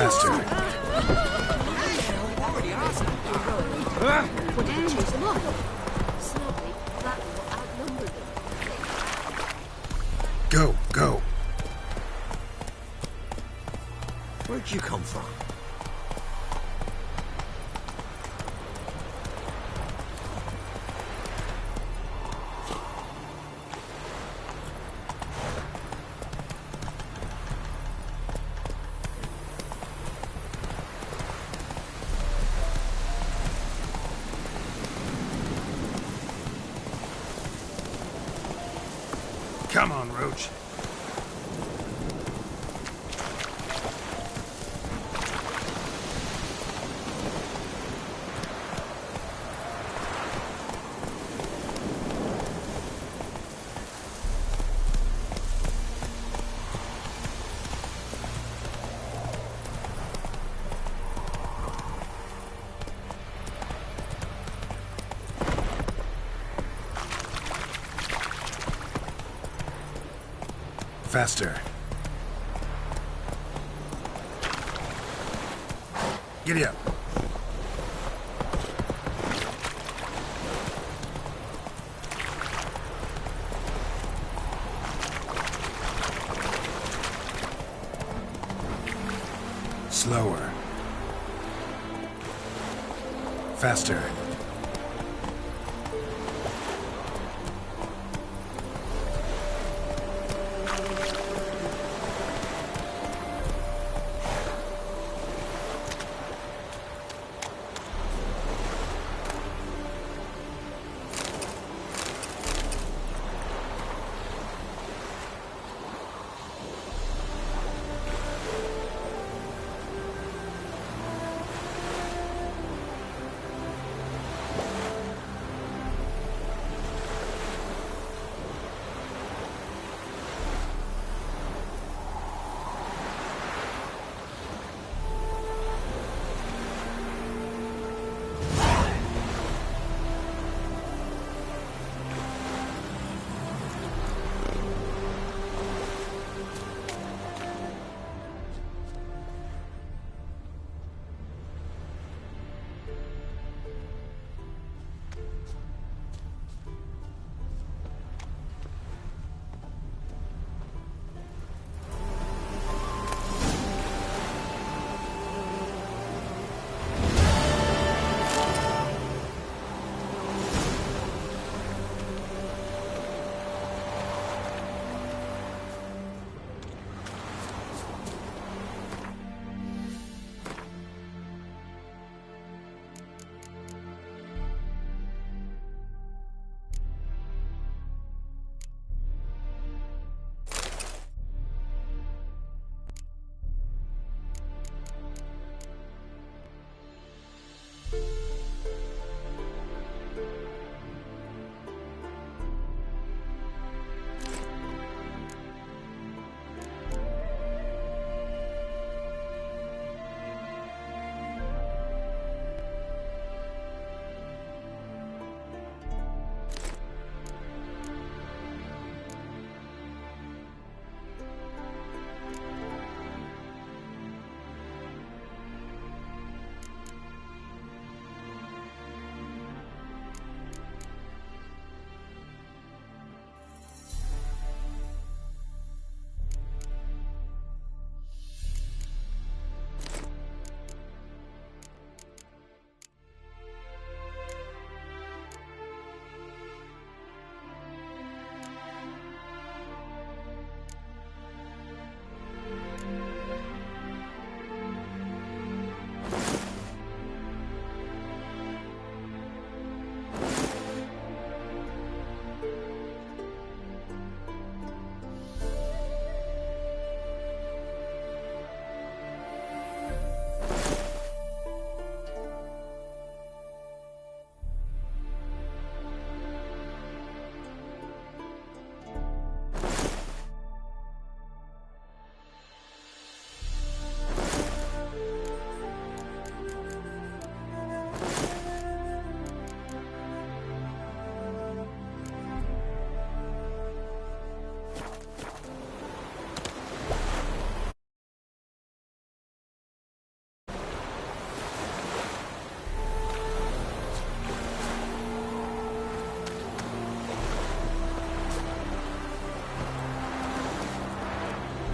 Faster. Wanted to chase them off. Slowly, that will outnumber them. Go, go. Where'd you come from? Come on, Roach. Faster. Giddy up. Slower. Faster.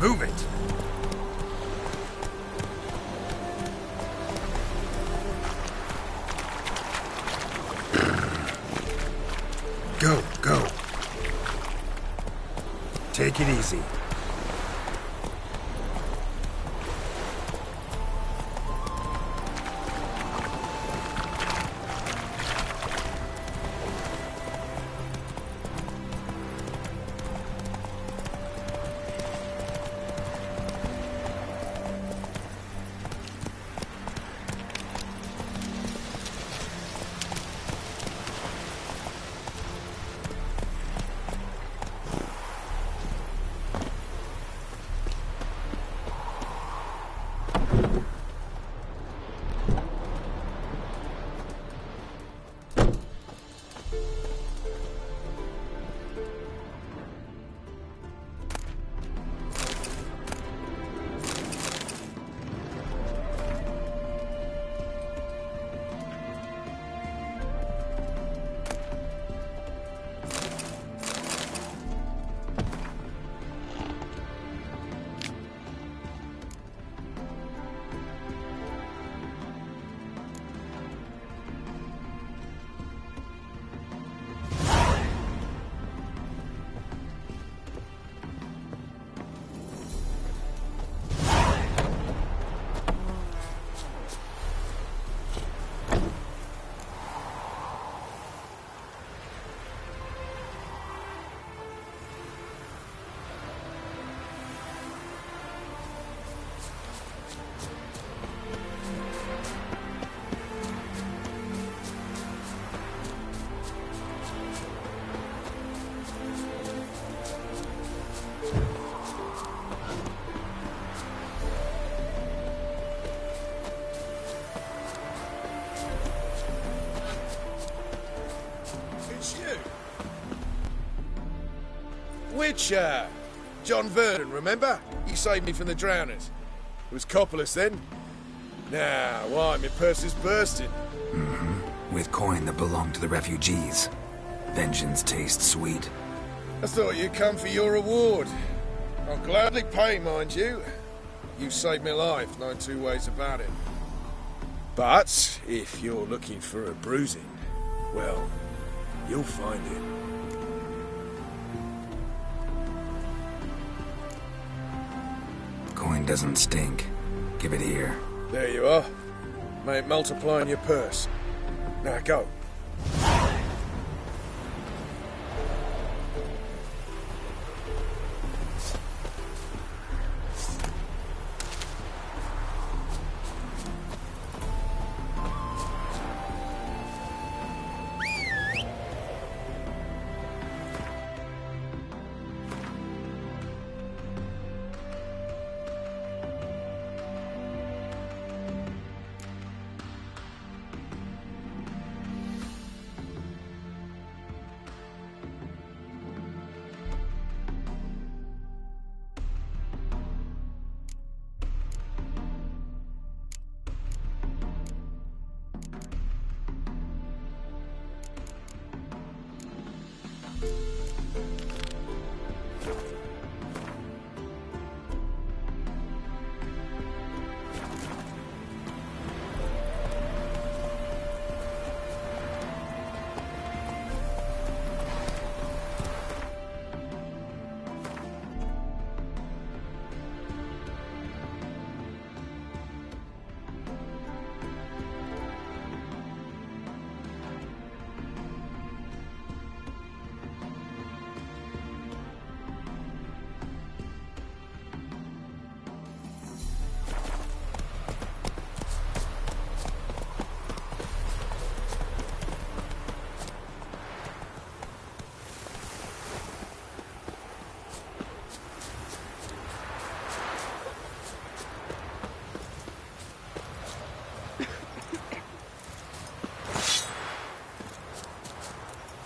Move it! Go, go. Take it easy. Witcher! John Vernon, remember? You saved me from the drowners. It was Coppolis then. Now, why, my purse is bursting. With coin that belonged to the refugees. Vengeance tastes sweet. I thought you'd come for your reward. I'll gladly pay, mind you. You saved my life, no two ways about it. But, if you're looking for a bruising, well, you'll find it. Coin doesn't stink. Give it here. There you are. May it multiply in your purse. Now go.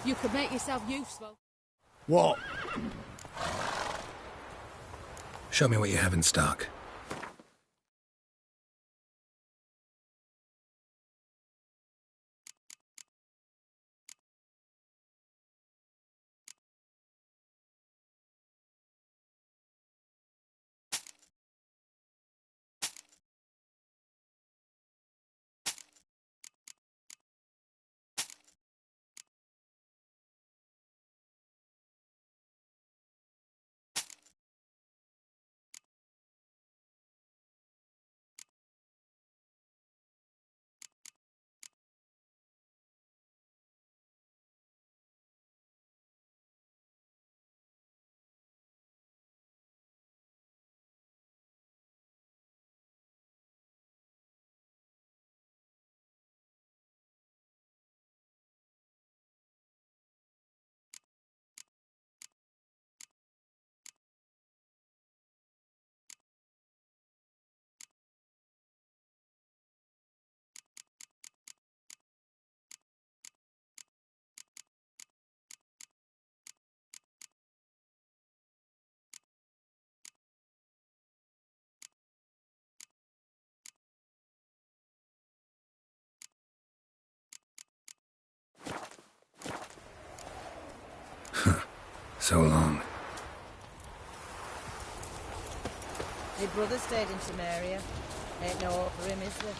You could make yourself useful. What? Show me what you have in stock. So long. Your brother stayed in Samaria. Ain't no hope for him, is there?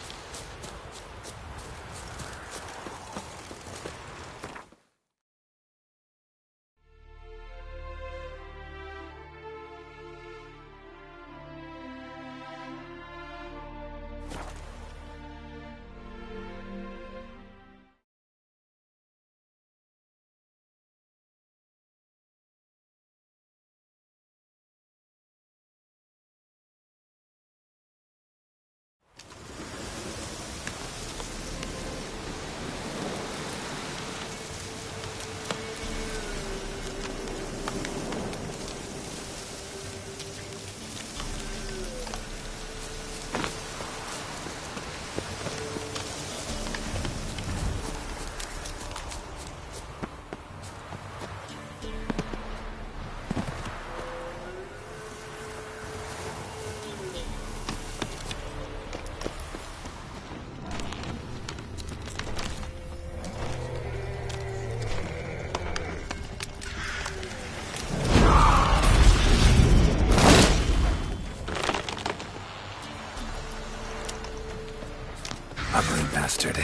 Ugly bastard.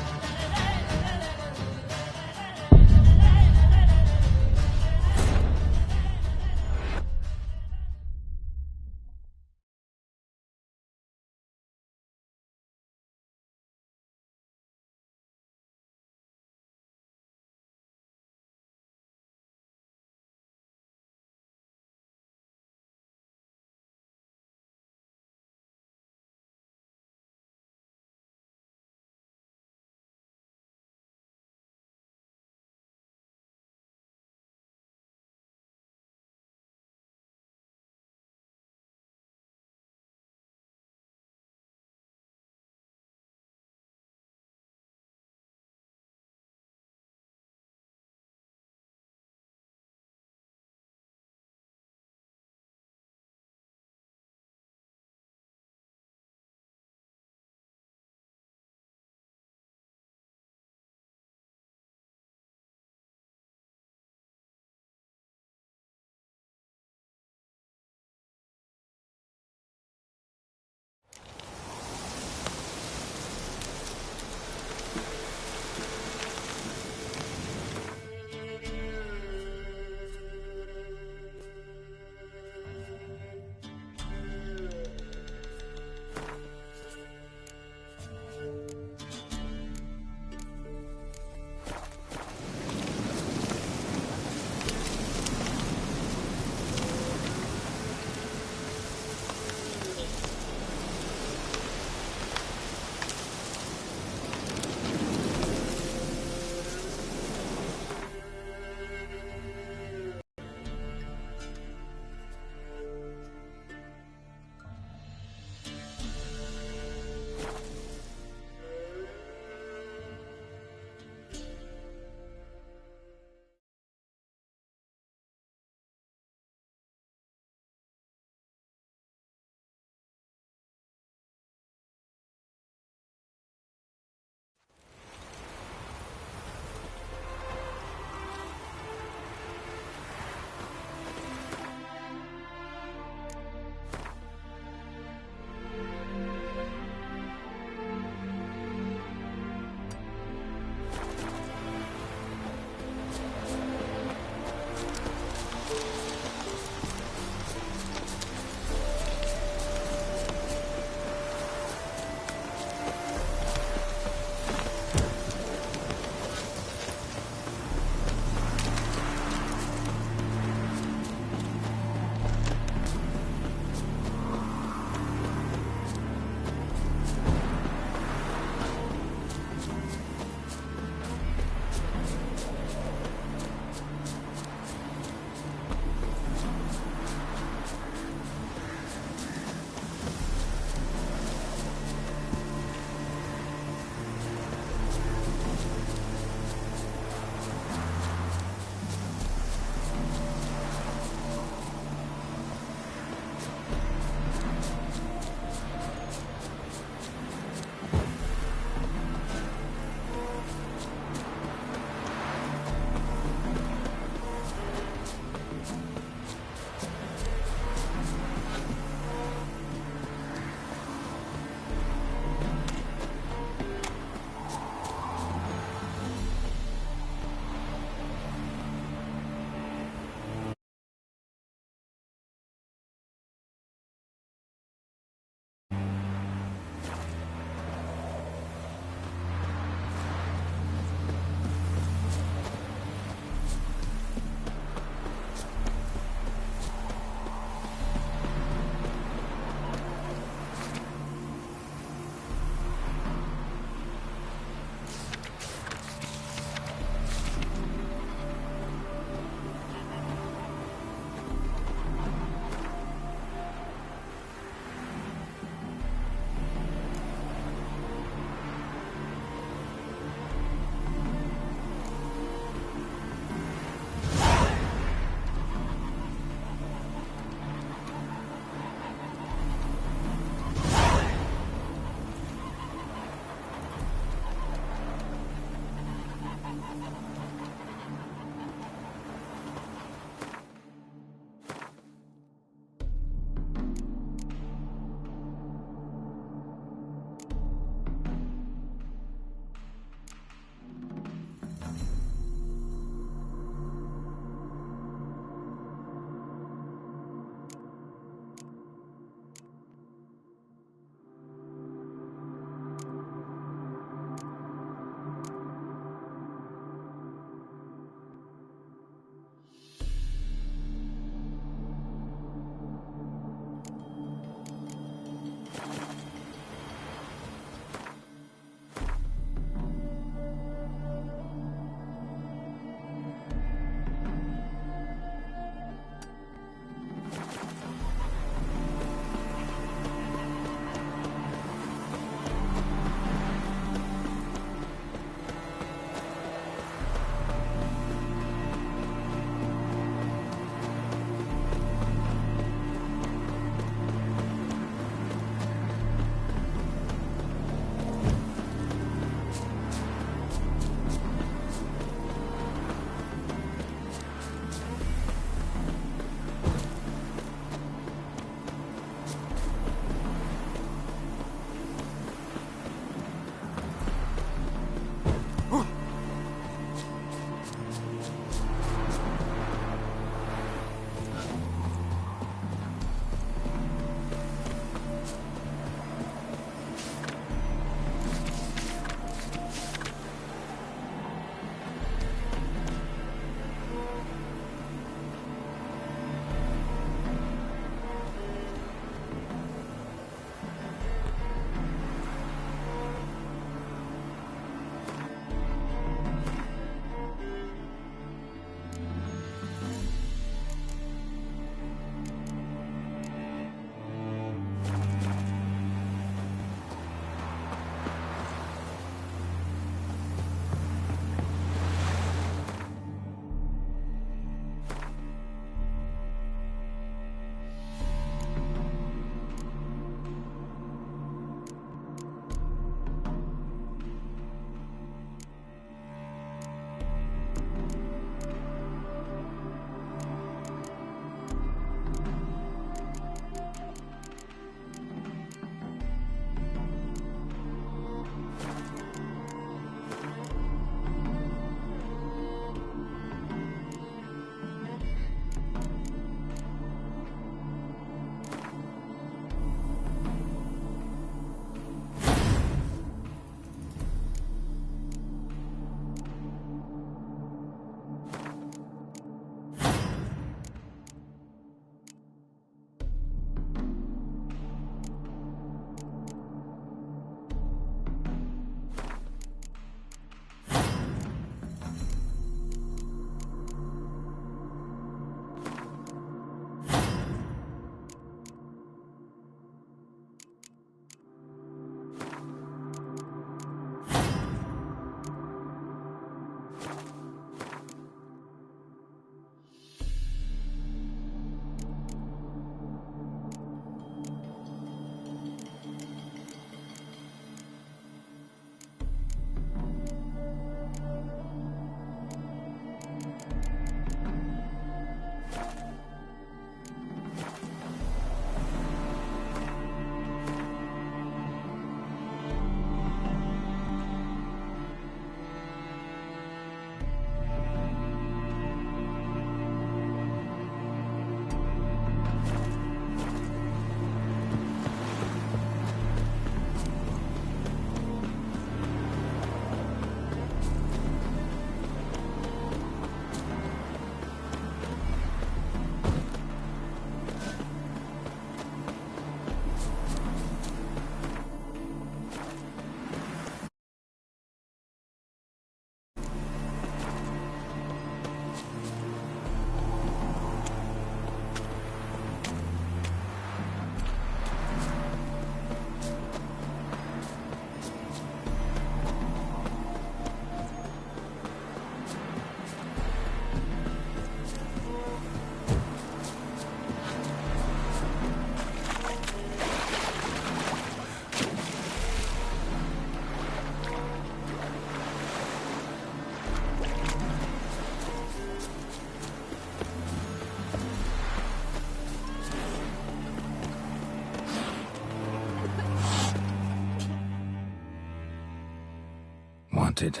wanted.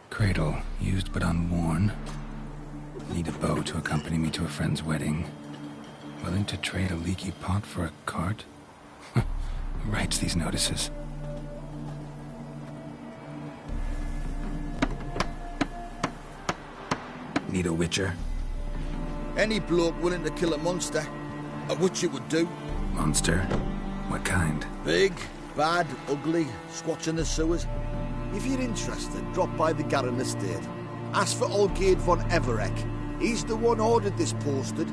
Cradle, used but unworn. Need a bow to accompany me to a friend's wedding. Willing to trade a leaky pot for a cart? Who writes these notices? Need a witcher? Any bloke willing to kill a monster, a witcher would do. Monster? What kind? Big, bad, ugly, squats in the sewers. If you're interested, drop by the Garren estate. Ask for Olgerd von Everek. He's the one ordered this posted.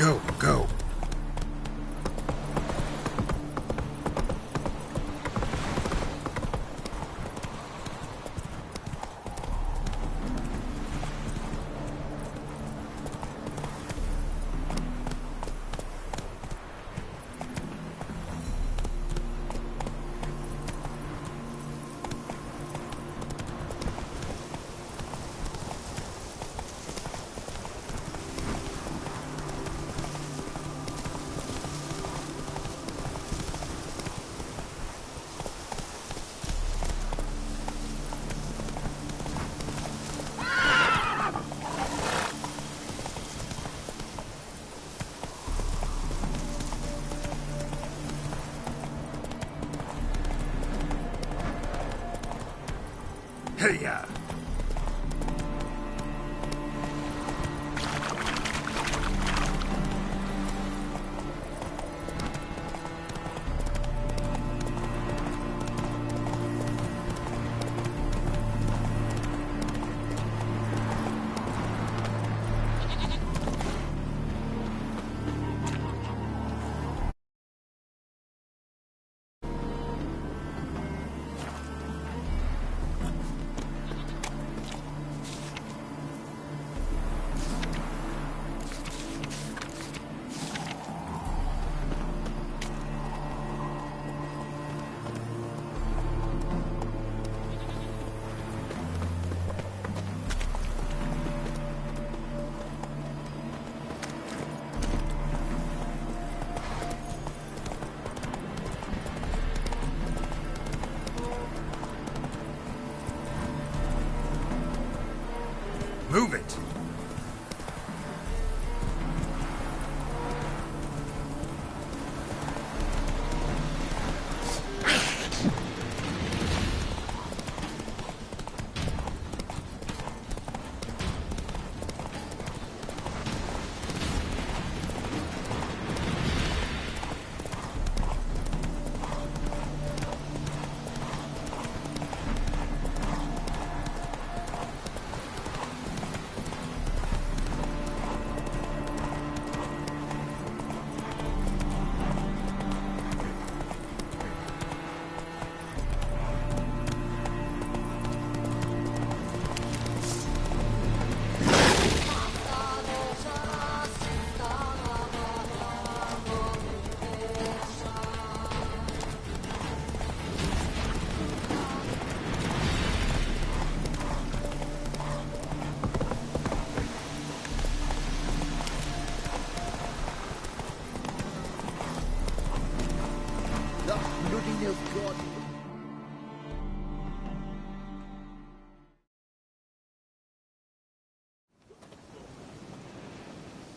Go, go. Hey-ya! Move it!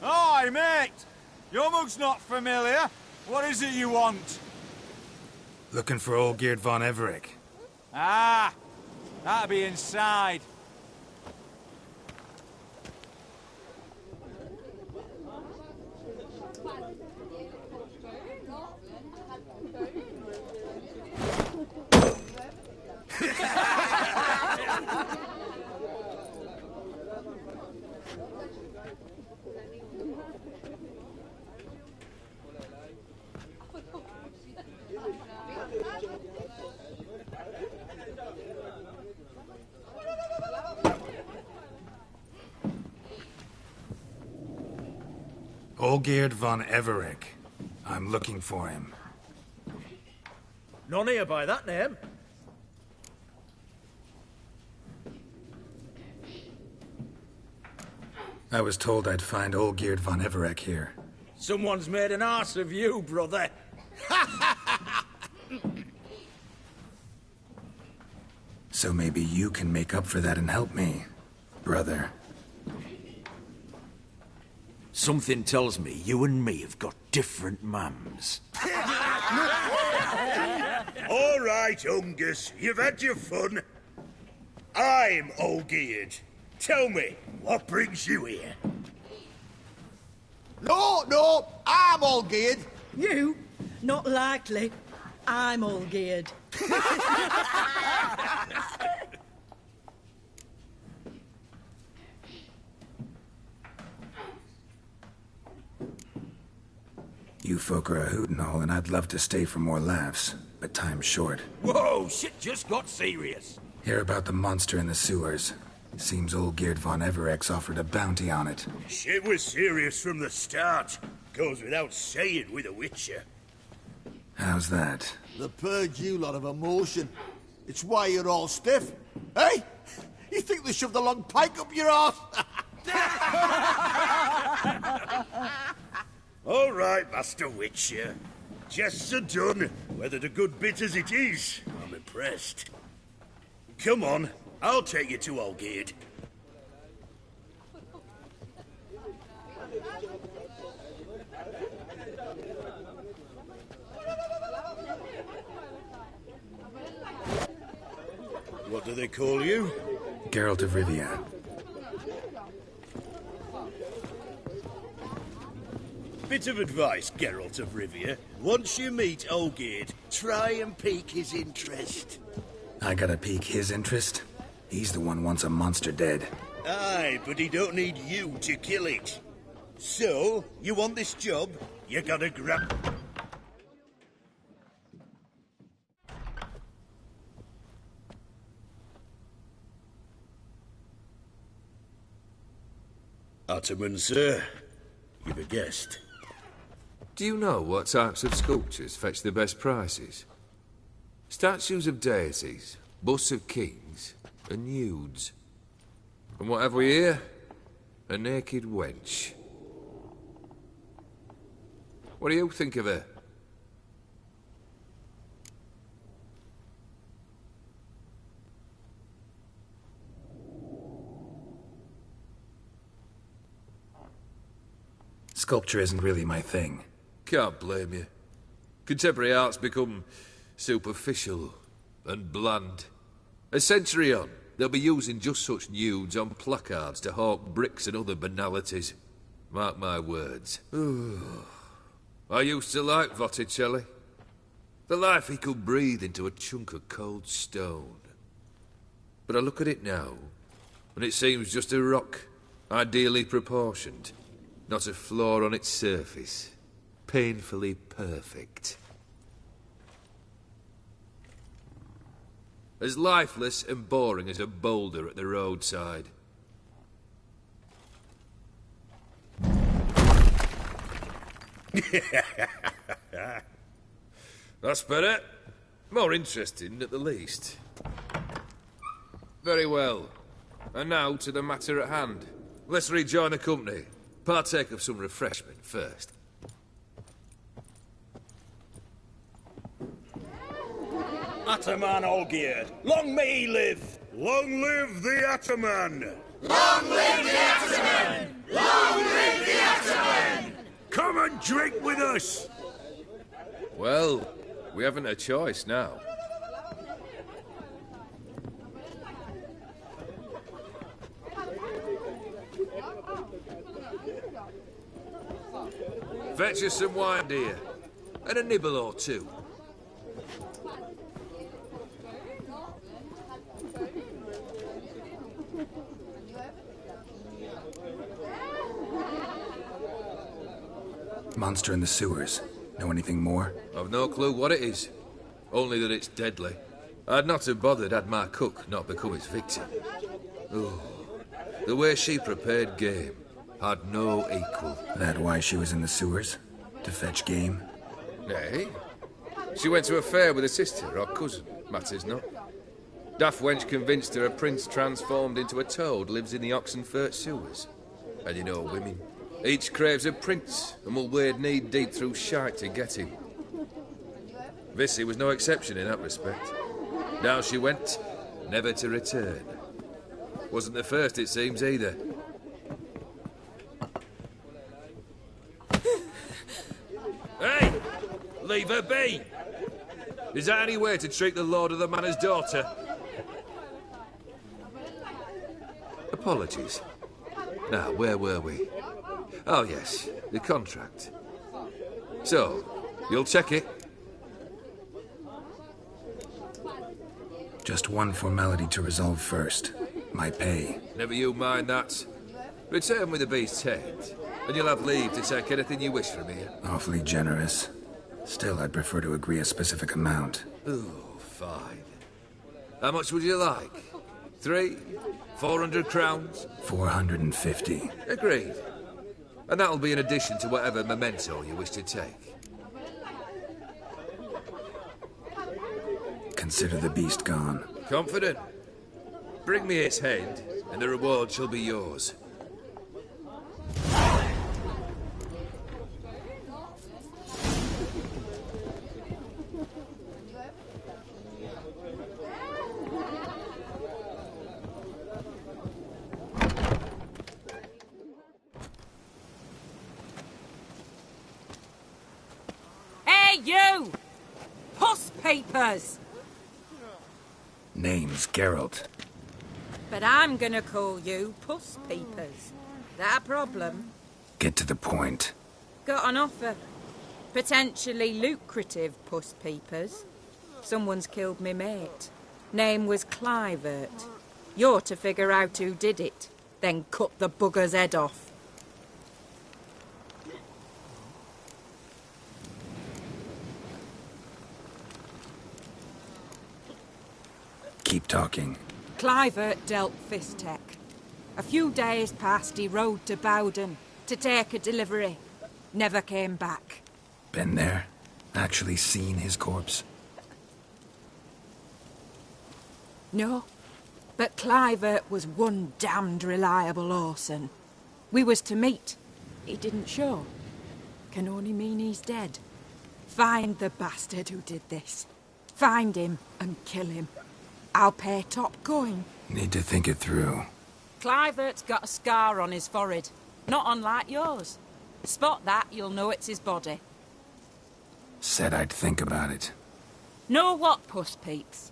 Hi, mate! Your mug's not familiar. What is it you want? Looking for Olgierd von Everec. Ah! That'll be inside. Olgierd von Everec. I'm looking for him. None here by that name. I was told I'd find Olgierd von Everec here. Someone's made an arse of you, brother. So maybe you can make up for that and help me, brother. Something tells me you and me have got different mums. All right, Ungus, you've had your fun. I'm Olgierd. Tell me, what brings you here? No, I'm all geared. You? Not likely. I'm all geared. You folk are a hoot and all, and I'd love to stay for more laughs, but time's short. Whoa, shit just got serious. Hear about the monster in the sewers. Seems old Geert von Everex offered a bounty on it. Shit was serious from the start. Goes without saying with a Witcher. How's that? The purge you lot of emotion. It's why you're all stiff. Hey? You think they shoved a long pike up your arse? All right, Master Witcher. Jests are done. Whether the good bit as it is, I'm impressed. Come on, I'll take you to Olgierd. What do they call you? Geralt of Rivia. Bit of advice, Geralt of Rivia. Once you meet Olgierd, try and pique his interest. I gotta pique his interest? He's the one wants a monster dead. Aye, but he don't need you to kill it. So, you want this job? You gotta grab... Ottoman, sir. You've a guest. Do you know what types of sculptures fetch the best prices? Statues of deities, busts of kings, and nudes. And what have we here? A naked wench. What do you think of her? Sculpture isn't really my thing. Can't blame you. Contemporary art's become superficial and bland. A century on, they'll be using just such nudes on placards to hawk bricks and other banalities. Mark my words. I used to like Botticelli. The life he could breathe into a chunk of cold stone. But I look at it now, and it seems just a rock, ideally proportioned. Not a flaw on its surface. Painfully perfect. As lifeless and boring as a boulder at the roadside. That's better. More interesting, at the least. Very well. And now to the matter at hand. Let's rejoin the company. Partake of some refreshment first. Ataman Olgierd, long may he live! Long live the Ataman! Long live the Ataman! Long live the Ataman! Come and drink with us! Well, we haven't a choice now. Fetch us some wine, dear. And a nibble or two. Monster in the sewers. Know anything more? I've no clue what it is. Only that it's deadly. I'd not have bothered had my cook not become its victim. Oh, the way she prepared game had no equal. That why she was in the sewers? To fetch game? Nay. She went to a fair with a sister or cousin, matters not. Daft wench convinced her a prince transformed into a toad lives in the Oxenfurt sewers. And you know women. Each craves a prince and will wade knee-deep through shite to get him. Vissy was no exception in that respect. Down she went, never to return. Wasn't the first, it seems, either. Hey! Leave her be! Is that any way to treat the lord of the manor's daughter? Apologies. Now, where were we? Oh, yes, the contract. So, you'll check it? Just one formality to resolve first. My pay. Never you mind that. Return with the beast's head, And you'll have leave to take anything you wish from here. Awfully generous. Still, I'd prefer to agree a specific amount. Ooh, fine. How much would you like? 3? 400 crowns? 450. Agreed. And that'll be in addition to whatever memento you wish to take. Consider the beast gone. Confident? Bring me its head, and the reward shall be yours. Hey, you! Puss papers! Name's Geralt. But I'm gonna call you Puss Peepers. That a problem? Get to the point. Got an offer. Potentially lucrative Puss Peepers. Someone's killed me mate. Name was Clivert. You're to figure out who did it, then cut the bugger's head off. Keep talking. Clivert dealt Fistech. A few days passed, he rode to Bowden to take a delivery. Never came back. Been there? Actually seen his corpse? No, but Clivert was one damned reliable Orson. We was to meet. He didn't show. Can only mean he's dead. Find the bastard who did this. Find him and kill him. I'll pay top coin. Need to think it through. Clivert's got a scar on his forehead. Not unlike yours. Spot that, you'll know it's his body. Said I'd think about it. Know what, Puss Peeps?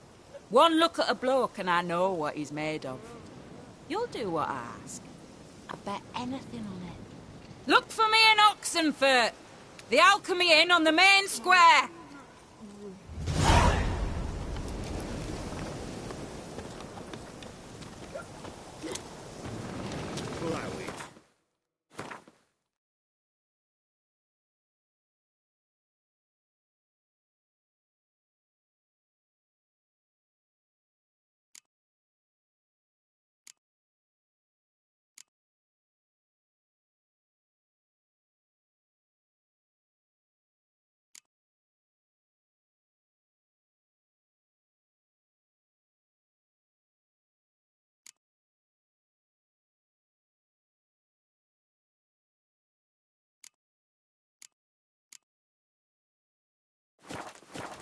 One look at a bloke and I know what he's made of. You'll do what I ask. I bet anything on it. Look for me in Oxenfurt. The Alchemy Inn on the main square.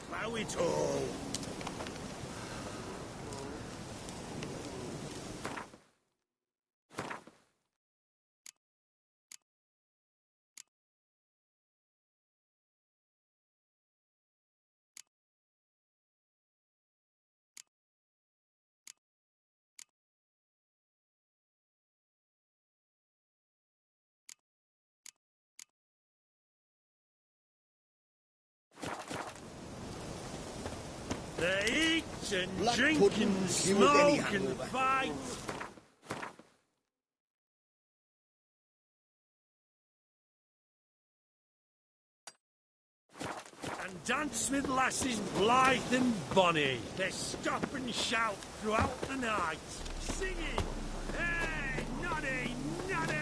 Plow it all. They eat and Black drink pudding and cured any smoke and hangover. fight. And dance with lasses blithe and bonny. They stop and shout throughout the night, singing, "Hey, noddy, noddy!"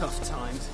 Tough times.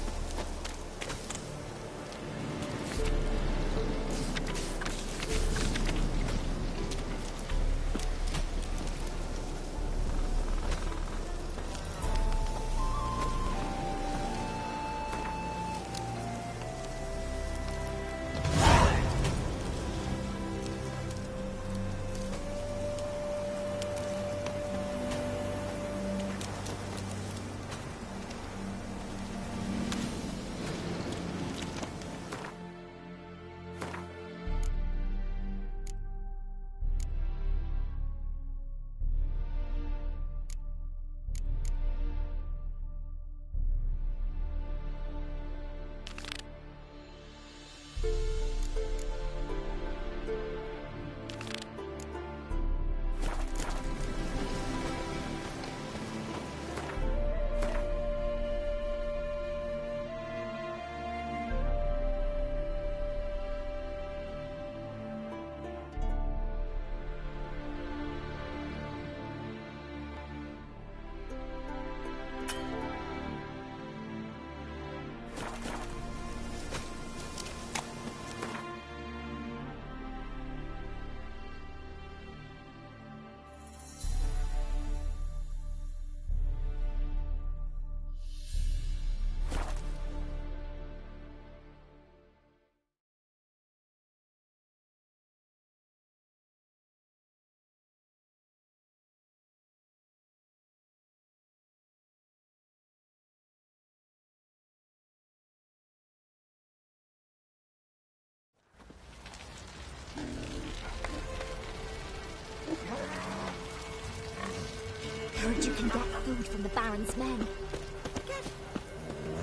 Heard you can get food from the Baron's men.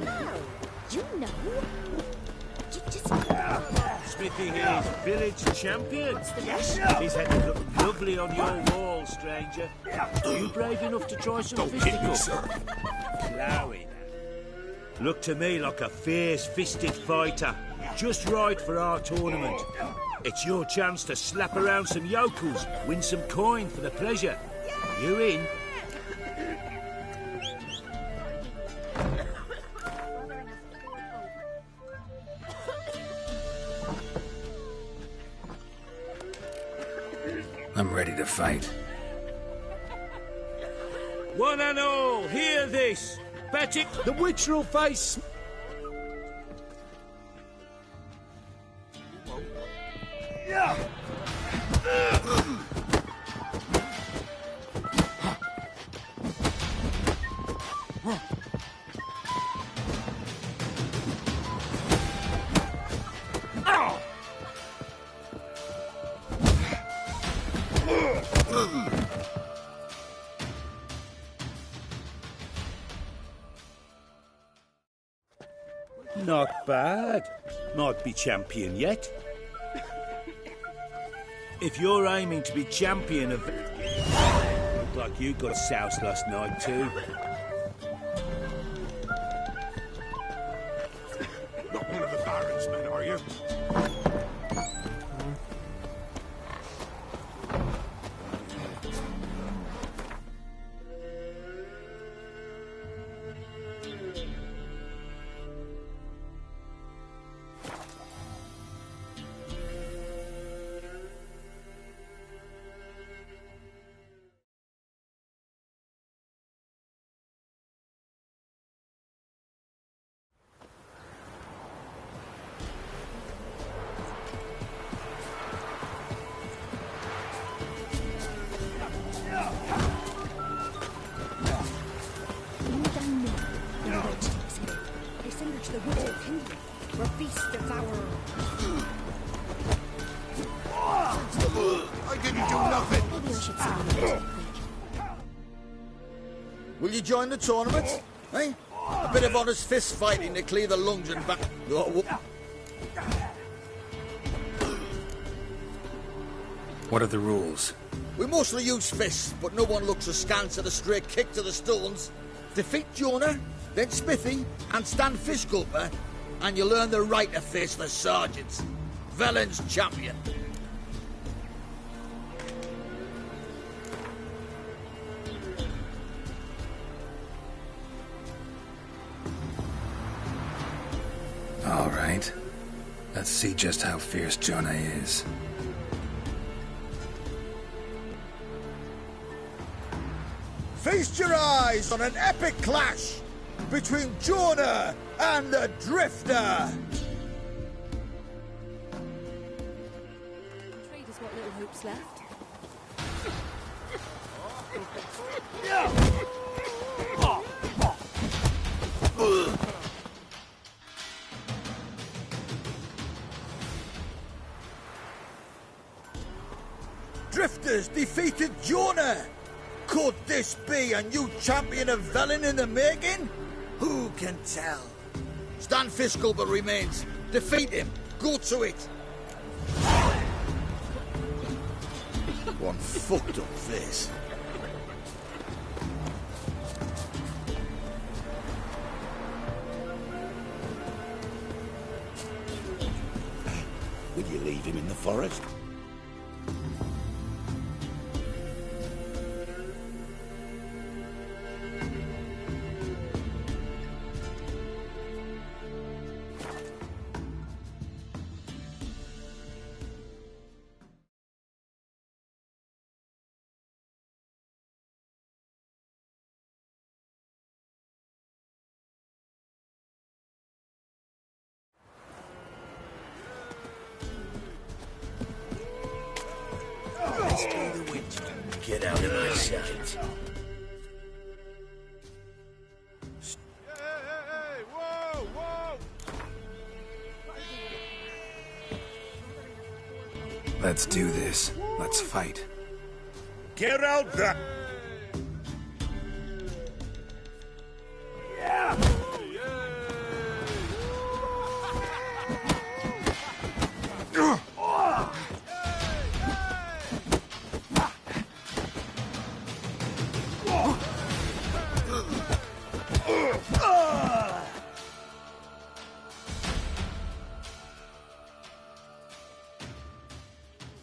No, you know. Just... Smithy here's village champion. Yes. His head is looking lovely on your wall, stranger. Are you brave enough to try some fisticuffs? Ploughing. Look to me like a fierce-fisted fighter. Just right for our tournament. It's your chance to slap around some yokels, win some coin for the pleasure. You in? I'm ready to fight. One and all, hear this! Bet it the witcher'll face... Not bad. Might be champion yet. If you're aiming to be champion of... Look like you got a souse last night too. Not one of the Baron's men, are you? I didn't do nothing. Maybe I should say Will you join the tournament? Eh? A bit of honest fist fighting to clear the lungs and back. What are the rules? We mostly use fists, but no one looks askance at a stray kick to the stones. Defeat Jonah, then Smithy, and stand fish gulper, and you'll earn the right to face the sergeants. Velen's champion. All right. Let's see just how fierce Jonah is. Feast your eyes on an epic clash between Jonah and the Drifter. Trade us what little hoops left. Drifters defeated Jonah. Could this be a new champion of Velen in the making? Who can tell? Stan Fisculper remains. Defeat him. Go to it. One fucked up face. Would you leave him in the forest? Get out of my sight. Hey, whoa, whoa! Let's do this. Let's fight. Get out there!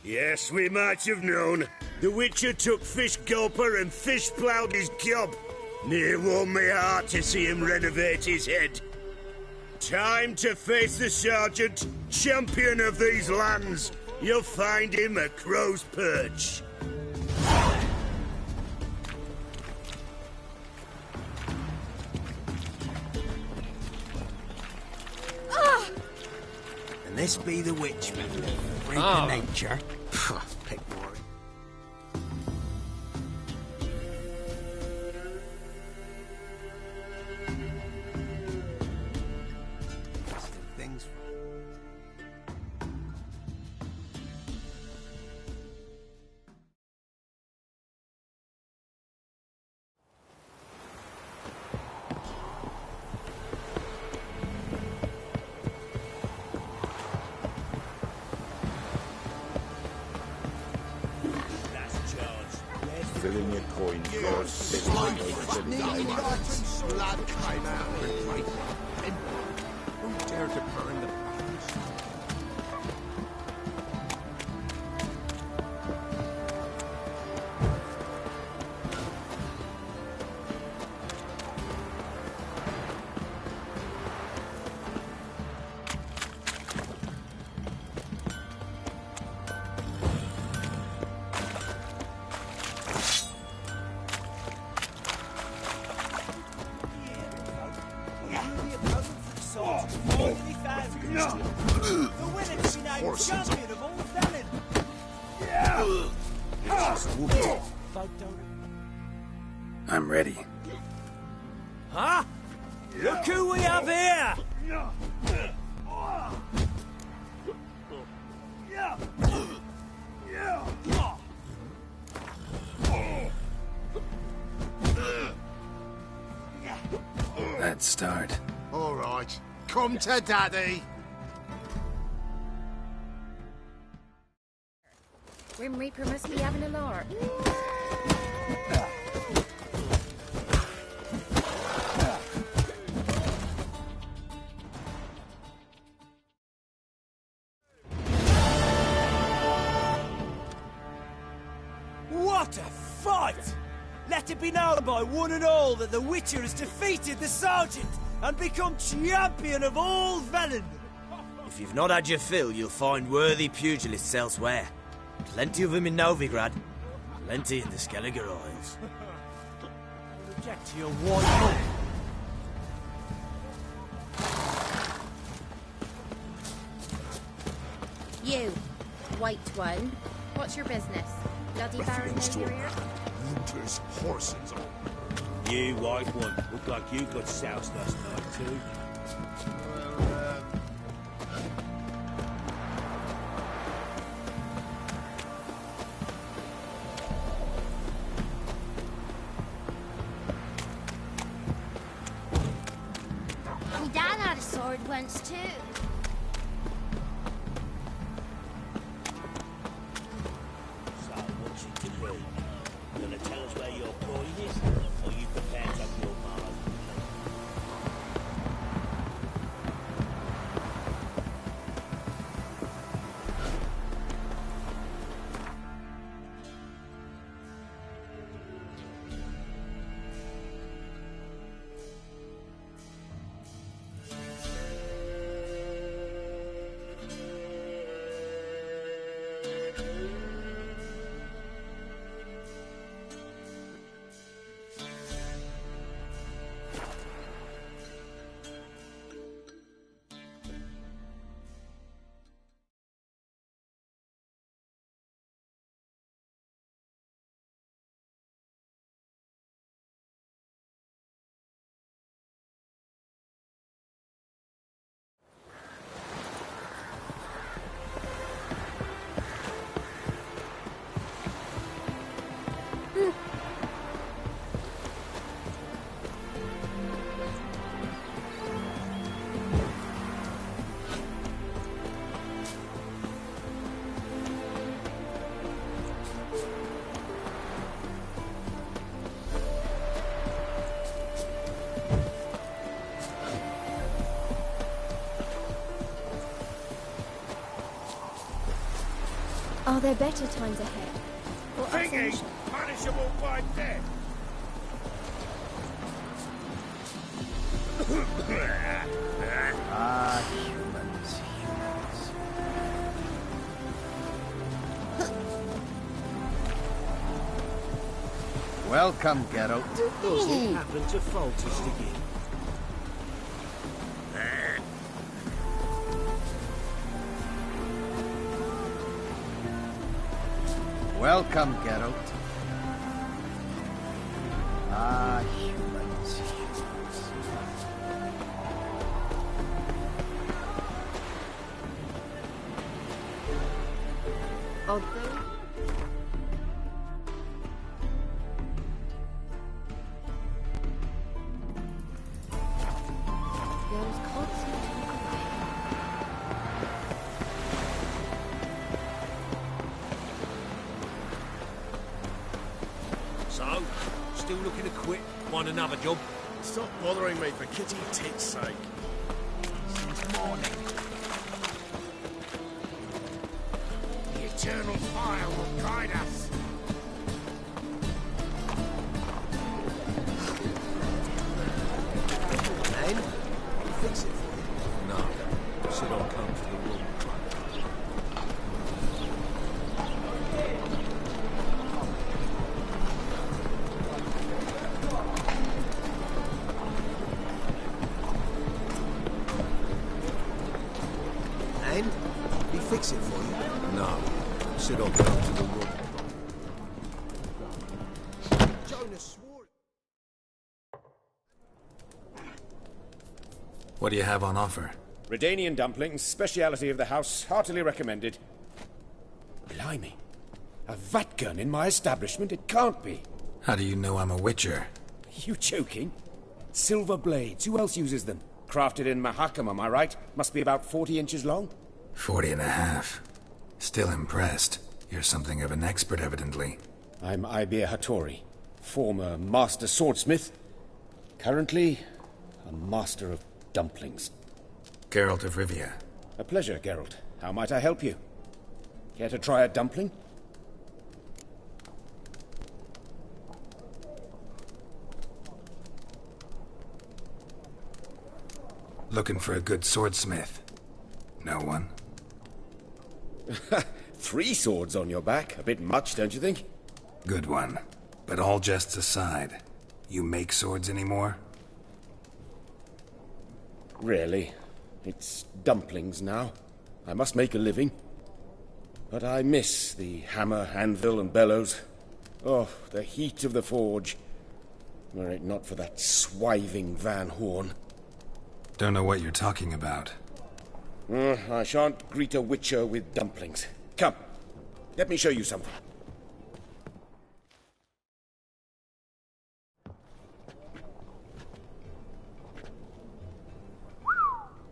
Yes, we might have known. The Witcher took Fish Gulper and fish ploughed his gob. Near warmed my heart to see him renovate his head. Time to face the Sergeant, champion of these lands. You'll find him at Crow's Perch. And this be the Witchman. Freak of nature. Pick word. Things. Fill in your coin first. Blood came out of the place. Who dared to burn the palace? I'm ready. Huh? Look who we have here! Let's start. All right, come to Daddy. Grim Reaper must be having a lark. What a fight! Let it be known by one and all that the Witcher has defeated the Sergeant! and become champion of all Velen. If you've not had your fill, you'll find worthy pugilists elsewhere. Plenty of them in Novigrad, plenty in the Skelliger Isles. Reject your white You, white one. What's your business? Bloody Baron over here? Looters, horses. You, white one, look like you got soused last night too. My dad had a sword once too. So, what's it to be? Gonna tell us where your coin is? Or you prepared to have your Mars? Are there better times ahead? Or Thingy, punishable by death. Ah, humans. Welcome, Geralt. Does it happen to Foltest again? Welcome, Geralt. Ah, humans. Although... There was constant talk So, still looking to quit? Find another job? Stop bothering me for Kitty Tit's sake. Since morning. The eternal fire will guide us. Name? I'll fix it for you. No. Said I'll come to the room. Name? We fix it for you. No. Said I'll come to the room. Jonas swore. What do you have on offer? Redanian dumplings, speciality of the house, heartily recommended. Blimey. A vat gun in my establishment? It can't be. How do you know I'm a witcher? You joking? Silver blades, who else uses them? Crafted in Mahakam, am I right? Must be about 40 inches long? 40 and a half. Still impressed. You're something of an expert, evidently. I'm Ibir Hattori, former master swordsmith. Currently, a master of dumplings. Geralt of Rivia. A pleasure, Geralt. How might I help you? Care to try a dumpling? Looking for a good swordsmith. No one? 3 swords on your back. A bit much, don't you think? Good one. But all jests aside, you make swords anymore? Really. It's dumplings now. I must make a living. But I miss the hammer, anvil, and bellows. Oh, the heat of the forge. Were it not for that swiving Van Horn. Don't know what you're talking about. I shan't greet a witcher with dumplings. Come, let me show you something.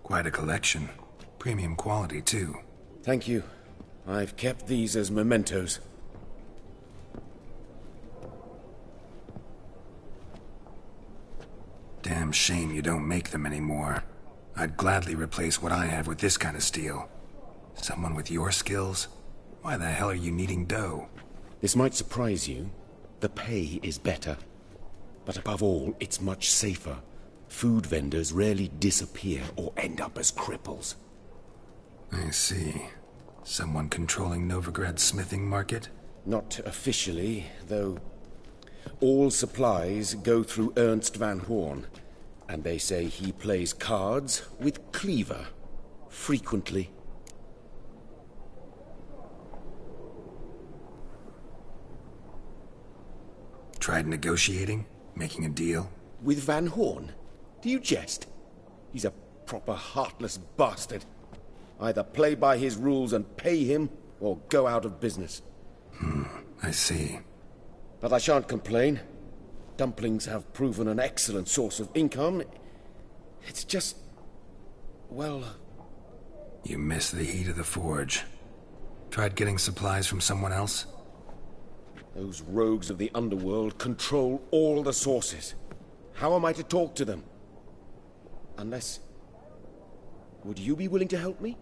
Quite a collection. Premium quality, too. Thank you. I've kept these as mementos. Damn shame you don't make them anymore. I'd gladly replace what I have with this kind of steel. Someone with your skills? Why the hell are you needing dough? This might surprise you. The pay is better. But above all, it's much safer. Food vendors rarely disappear or end up as cripples. I see. Someone controlling Novigrad's smithing market? Not officially, though. All supplies go through Ernst Van Horn, and they say he plays cards with Cleaver, frequently. Tried negotiating? Making a deal? With Van Horn? Do you jest? He's a proper heartless bastard. Either play by his rules and pay him, or go out of business. I see. But I shan't complain. Dumplings have proven an excellent source of income. It's just... well... You miss the heat of the forge. Tried getting supplies from someone else? Those rogues of the underworld control all the sources. How am I to talk to them? Unless... would you be willing to help me?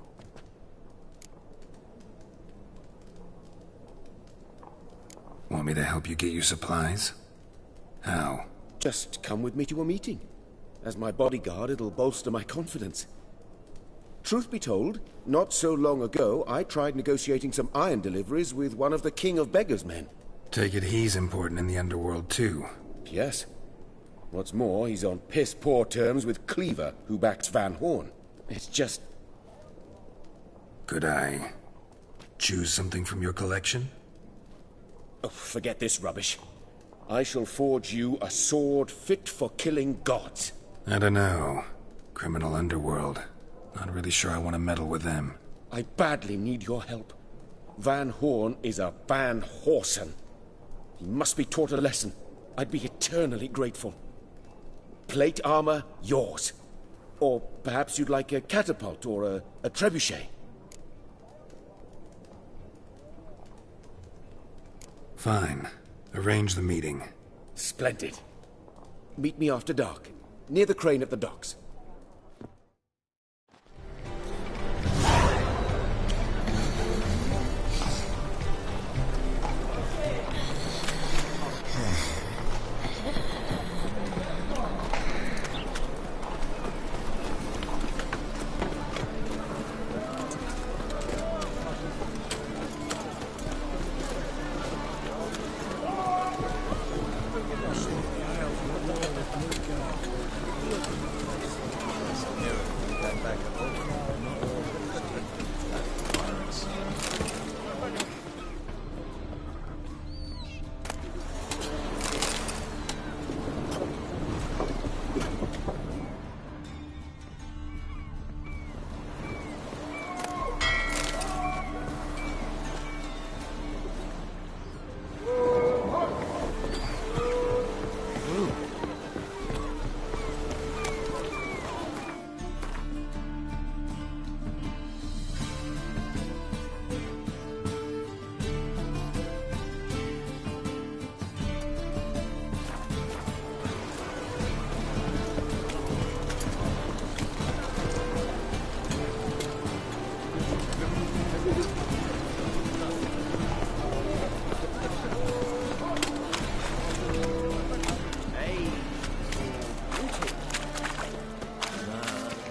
Want me to help you get your supplies? How? Just come with me to a meeting. As my bodyguard, it'll bolster my confidence. Truth be told, not so long ago, I tried negotiating some iron deliveries with one of the King of Beggars' men. Take it he's important in the underworld, too. Yes. What's more, he's on piss-poor terms with Cleaver, who backs Van Horn. It's just... Could I choose something from your collection? Oh, forget this rubbish. I shall forge you a sword fit for killing gods. I don't know. Criminal underworld. Not really sure I want to meddle with them. I badly need your help. Van Horn is a Van Horsen. He must be taught a lesson. I'd be eternally grateful. Plate armor, yours. Or perhaps you'd like a catapult or a trebuchet. Fine. Arrange the meeting. Splendid. Meet me after dark, near the crane at the docks.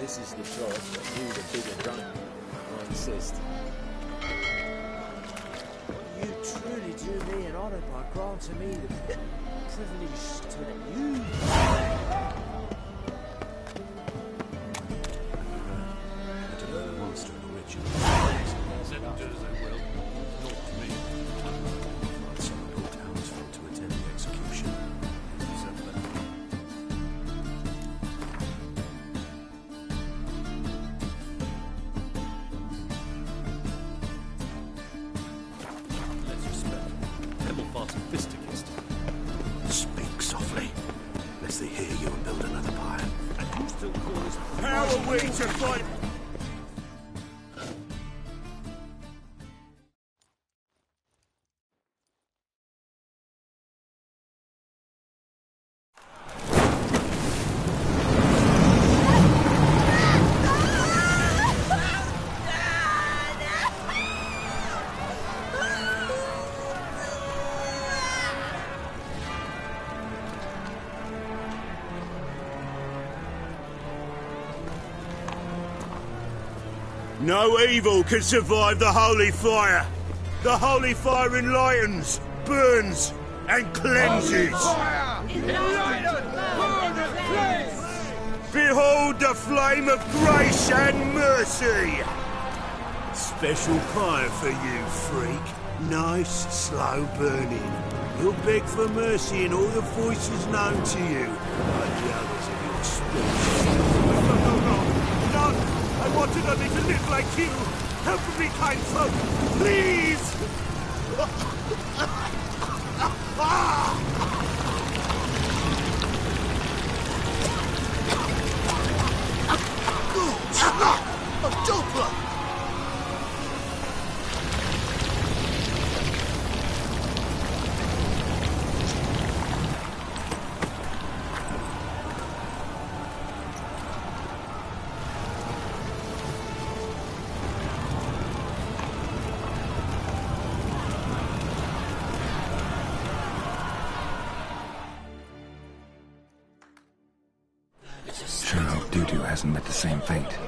This is the choice, but you the bigger drunk. I insist. You truly do me an honour by granting me the privilege to let you. I don't know the monster in the ritual. Let them do as they will. Not me. Some local townsfolk to attend the execution. Let's respect. Temple far sophisticated. Speak softly, lest they hear you and build another pyre. And you still call this... How are we to fight? No evil can survive the holy fire. The holy fire enlightens, burns, and cleanses. Behold the flame of grace and mercy. Special fire for you, freak. Nice, slow burning. You'll beg for mercy in all the voices known to you, like the others of your species. No! I wanted only to live like you. Help me, kind folk, please! A doppler! Sure hope Doo-Doo hasn't met the same fate.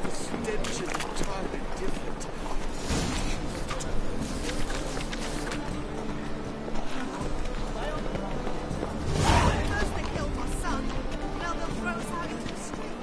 The stench is entirely different. First they killed my son, now they'll throw us out into the street.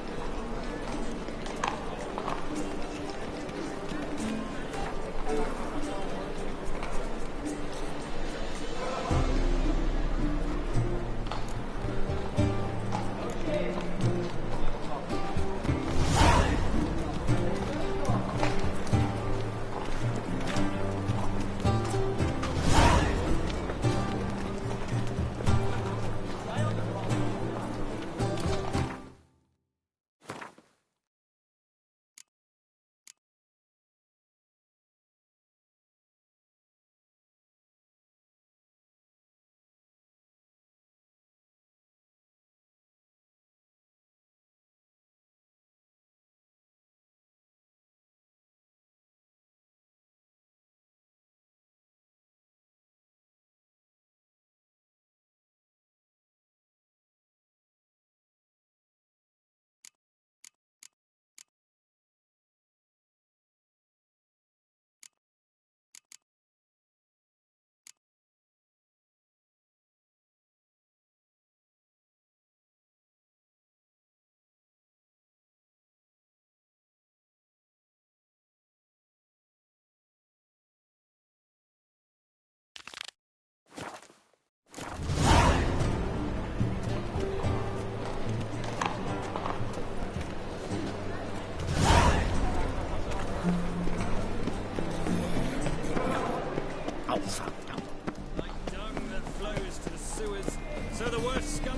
Like dung that flows to the sewers, so the worst scum...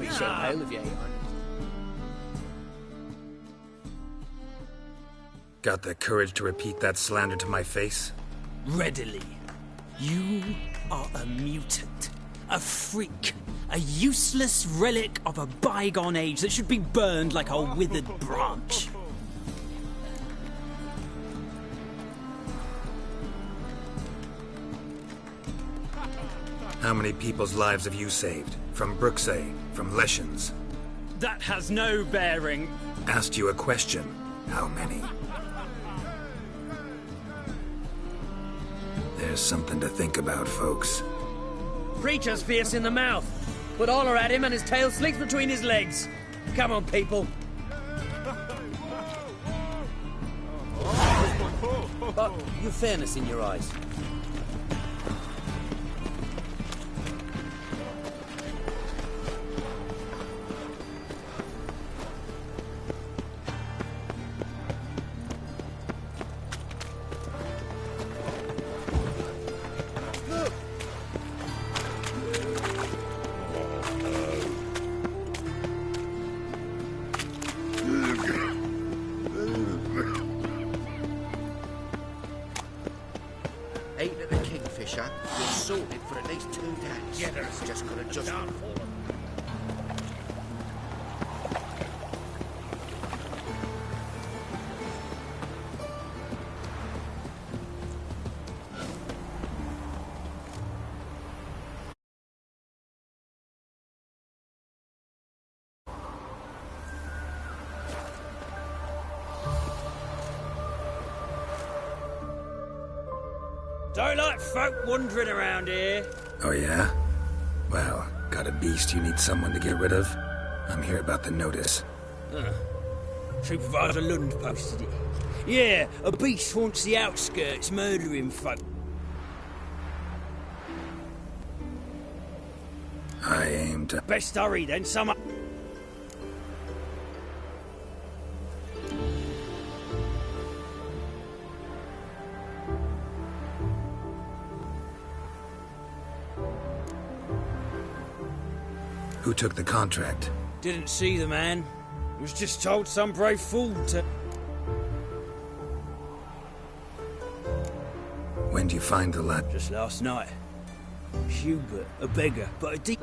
Be so pale if you ain't. Got the courage to repeat that slander to my face? Readily. You are a mutant. A freak. A useless relic of a bygone age that should be burned like a withered branch. How many people's lives have you saved? From Bruxay, from Leshens? That has no bearing. Asked you a question. How many? There's something to think about, folks. Preacher's fierce in the mouth. Put Oller at him and his tail slicks between his legs. Come on, people. But you've fairness in your eyes. Ain't it the Kingfisher? You're sorted for at least 2 days. Yeah, there's just got to just fall. Don't like folk wandering around here. Oh yeah? Well, got a beast you need someone to get rid of? I'm here about the notice. Supervisor Lund posted it. Yeah, a beast haunts the outskirts, murdering folk. I aim to... Best hurry then, some... Who took the contract? Didn't see the man. Was just told some brave fool to... When'd you find the lad? Just last night. Hubert, a beggar, but a deep...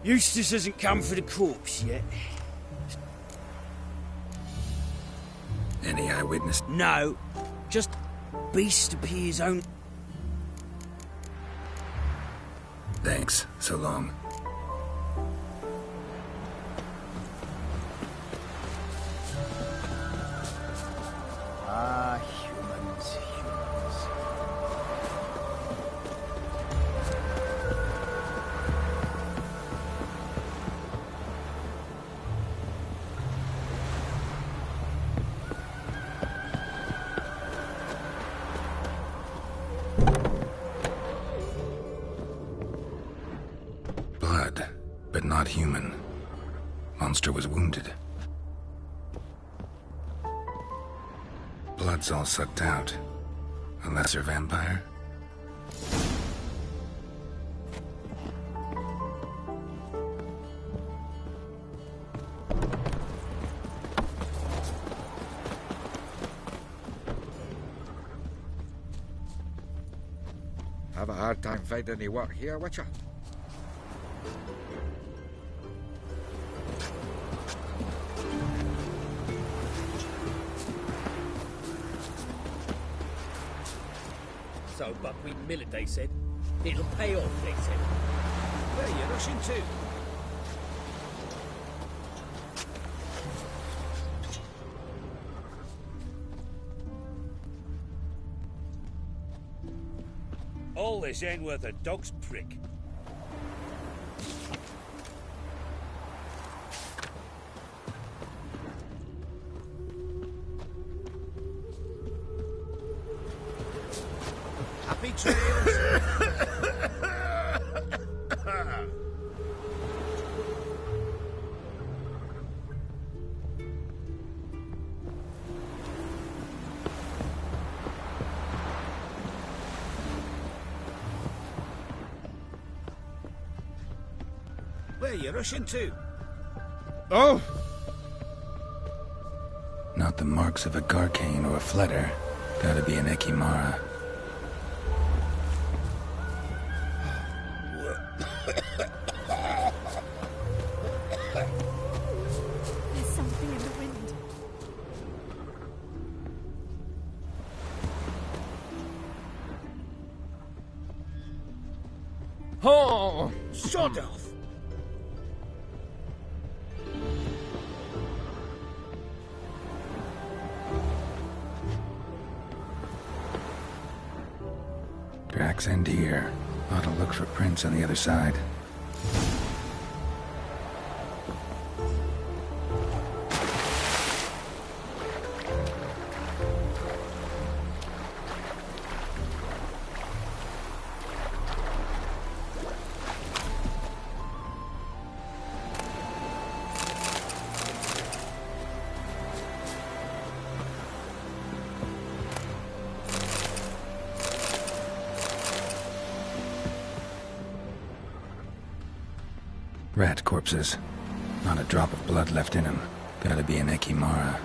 Eustace hasn't come for the corpse yet. Any eyewitness? No. Just beast appears only... Thanks. So long. Ah, humans, humans. Blood, but not human. Monster was wounded. Blood's all sucked out. A lesser vampire? Have a hard time finding any work here, Witcher? So buckwheat millet, they said. It'll pay off, they said. Where are you rushing to? All this ain't worth a dog's prick. Happy trails! Where are you rushing to? Oh! Not the marks of a Garcane or a Fletter. Gotta be an Ekimara. There's something in the wind. Ho! Sod off! Tracks end here. Ought to look for prints on the other side. Rat corpses. Not a drop of blood left in them. Gotta be an Ekimara.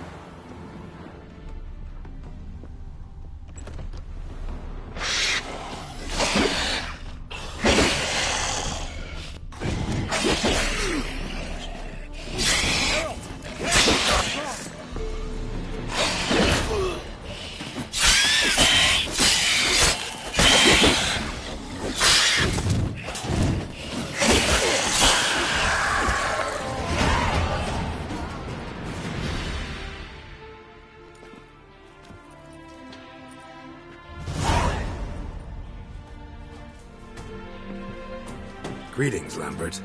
Greetings, Lambert.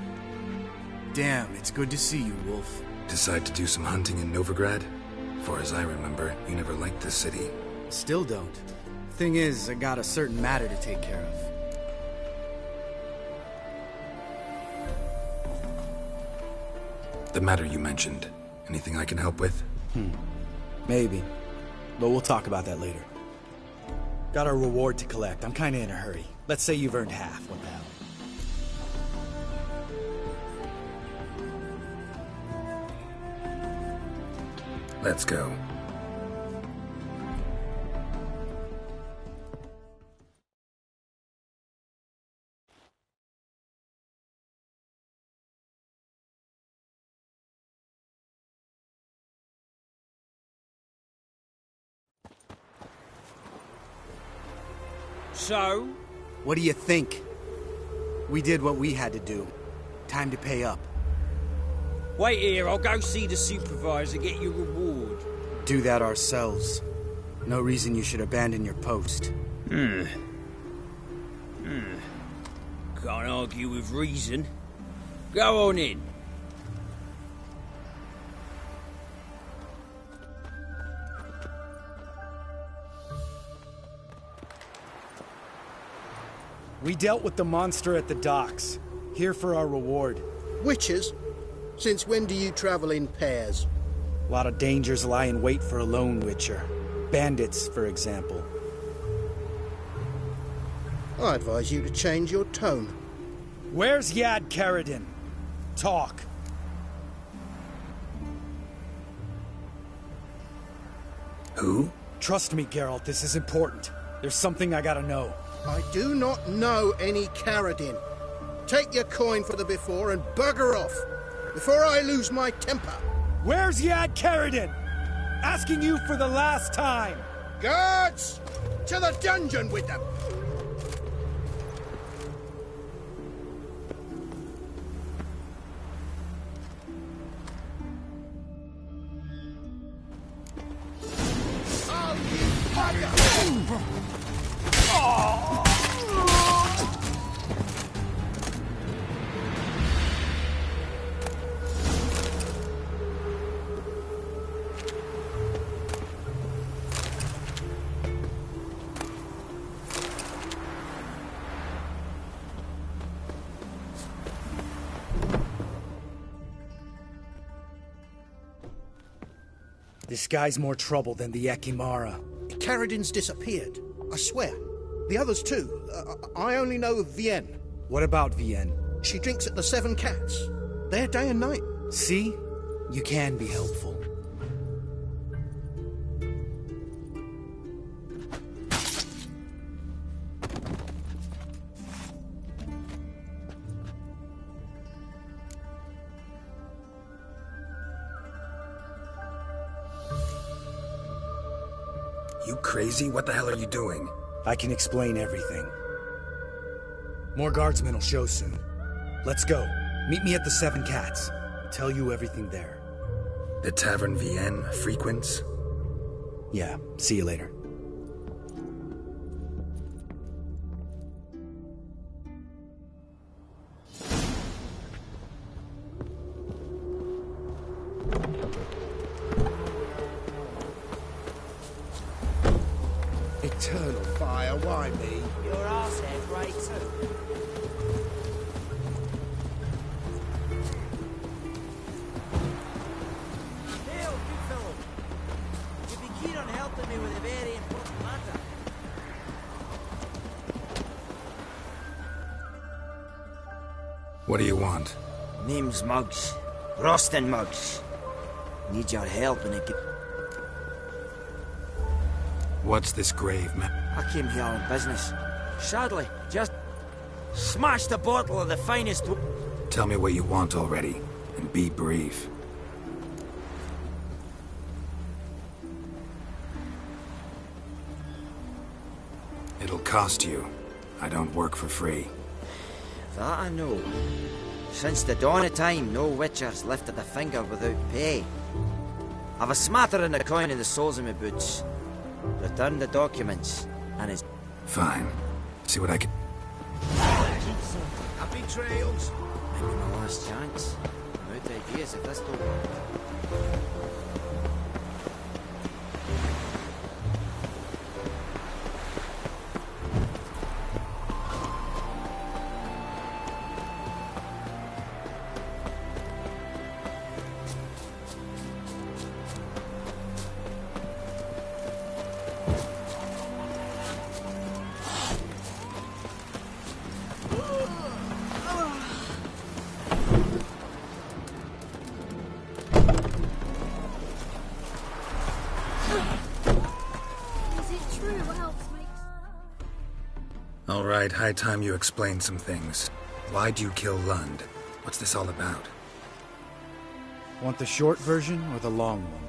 Damn, it's good to see you, Wolf. Decide to do some hunting in Novigrad? Far as I remember, you never liked this city. Still don't. Thing is, I got a certain matter to take care of. The matter you mentioned. Anything I can help with? Maybe. But we'll talk about that later. Got a reward to collect. I'm kinda in a hurry. Let's say you've earned half. What the hell? Let's go. So? What do you think? We did what we had to do. Time to pay up. Wait here, I'll go see the supervisor, get your reward. Do that ourselves. No reason you should abandon your post. Can't argue with reason. Go on in. We dealt with the monster at the docks. Here for our reward. Witches? Since when do you travel in pairs? A lot of dangers lie in wait for a lone witcher. Bandits, for example. I advise you to change your tone. Where's Yad Karadin? Talk. Who? Trust me, Geralt, this is important. There's something I gotta know. I do not know any Karadin. Take your coin for the before and bugger off, before I lose my temper. Where's Yad Karadin? Asking you for the last time. Guards! To the dungeon with them! This guy's more trouble than the Ekimara. Karadin's disappeared, I swear. The others too. I only know of Vienne. What about Vienne? She drinks at the Seven Cats. There day and night. See? You can be helpful. You crazy? What the hell are you doing? I can explain everything. More guardsmen will show soon. Let's go. Meet me at the Seven Cats. I'll tell you everything there. The Tavern Vienne frequents? Yeah, see you later. Eternal fire, why me? Your arse head, right too. Hail, good fellow. You'd be keen on helping me with a very important matter. What do you want? Name's Muggs. Rostin Muggs. Need your help in a... What's this grave, man? I came here on business. Sadly, just smashed a bottle of the finest... Tell me what you want already, and be brief. It'll cost you. I don't work for free. That I know. Since the dawn of time, no witcher's lifted a finger without pay. I've a smattering of coin in the soles of my boots. Return the documents, and it's... Fine. See what I can... Happy trails! Maybe my last chance. I'm out of ideas if this don't work. All right, high time you explain some things. Why'd you kill Lund? What's this all about? Want the short version or the long one?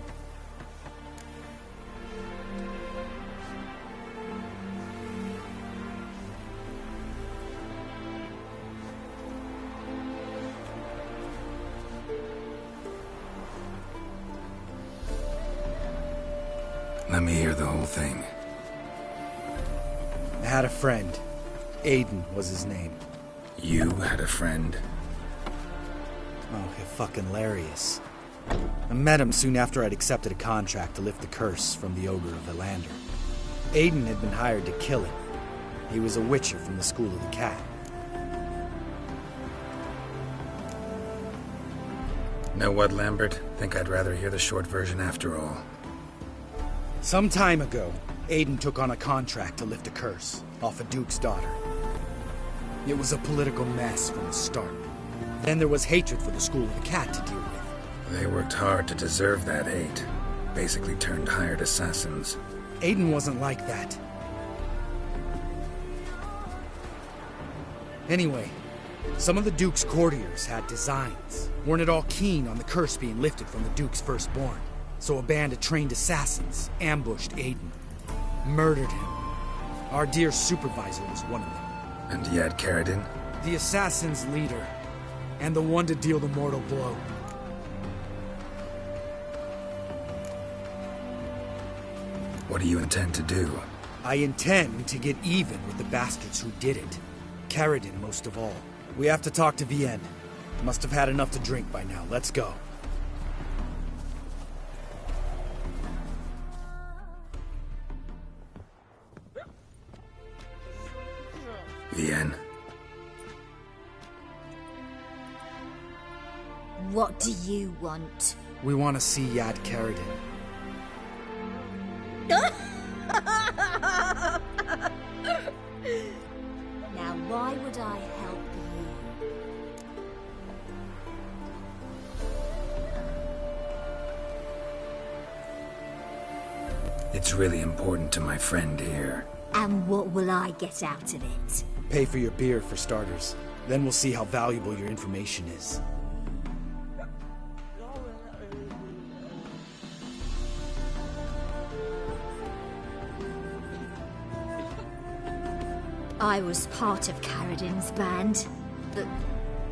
Let me hear the whole thing. I had a friend. Aiden was his name. You had a friend? Oh, fucking hilarious. I met him soon after I'd accepted a contract to lift the curse from the Ogre of Elander. Aiden had been hired to kill him. He was a witcher from the School of the Cat. Know what, Lambert? Think I'd rather hear the short version after all. Some time ago, Aiden took on a contract to lift a curse off a duke's daughter. It was a political mess from the start. Then there was hatred for the School of the Cat to deal with. They worked hard to deserve that hate. Basically turned hired assassins. Aiden wasn't like that. Anyway, some of the Duke's courtiers had designs. Weren't at all keen on the curse being lifted from the Duke's firstborn. So a band of trained assassins ambushed Aiden. Murdered him. Our dear supervisor was one of them. And you had Carradine? The assassin's leader. And the one to deal the mortal blow. What do you intend to do? I intend to get even with the bastards who did it. Carradine most of all. We have to talk to Vienne. Must have had enough to drink by now. Let's go. Vienne. What do you want? We want to see Yad Carradine. Now, why would I help you? It's really important to my friend here. And what will I get out of it? Pay for your beer, for starters. Then we'll see how valuable your information is. I was part of Carradine's band, but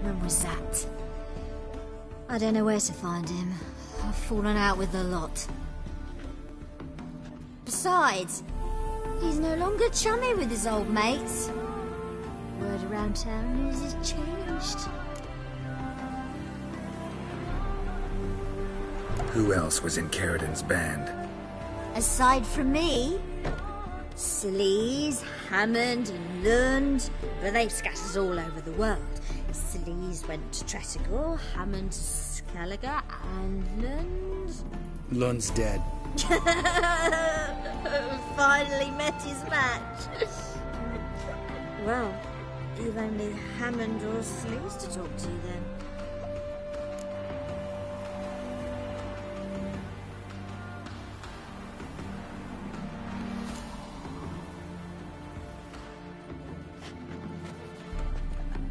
When was that? I don't know where to find him. I've fallen out with a lot. Besides, he's no longer chummy with his old mates. Word around town is he's changed. Who else was in Carradin's band? Aside from me, Sleaze, Hammond and Lund, but they scatters all over the world. Sleaze went to Tretigor, Hammond to Skellige, and Lund... Lund's dead. Finally met his match. Well, you've only Hammond or Sleaze to talk to then.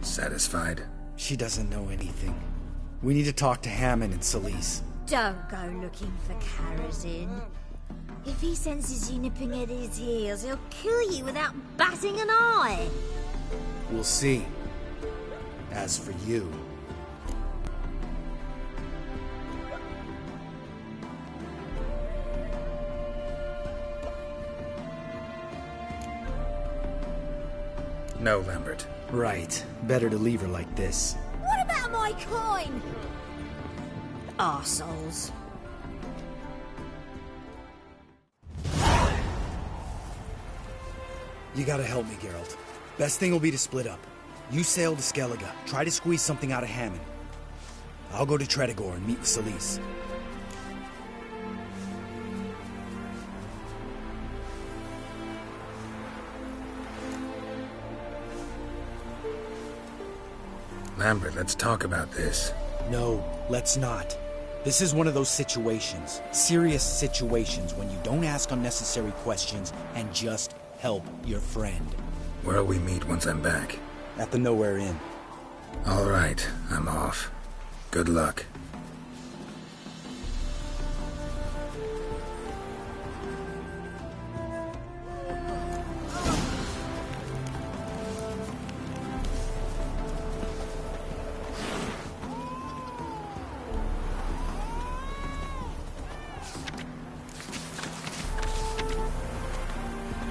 Satisfied? She doesn't know anything. We need to talk to Hammond and Sleaze. Don't go looking for Carradin. If he senses you nipping at his heels, he'll kill you without batting an eye. We'll see. As for you... No, Lambert. Right. Better to leave her like this. What about my coin? Arseholes. You gotta help me, Geralt. Best thing will be to split up. You sail to Skellige, try to squeeze something out of Hammond. I'll go to Tretigor and meet with Sleaze. Lambert, let's talk about this. No, let's not. This is one of those situations, serious situations, when you don't ask unnecessary questions and just help your friend. Where'll we meet once I'm back? At the Nowhere Inn. All right, I'm off. Good luck.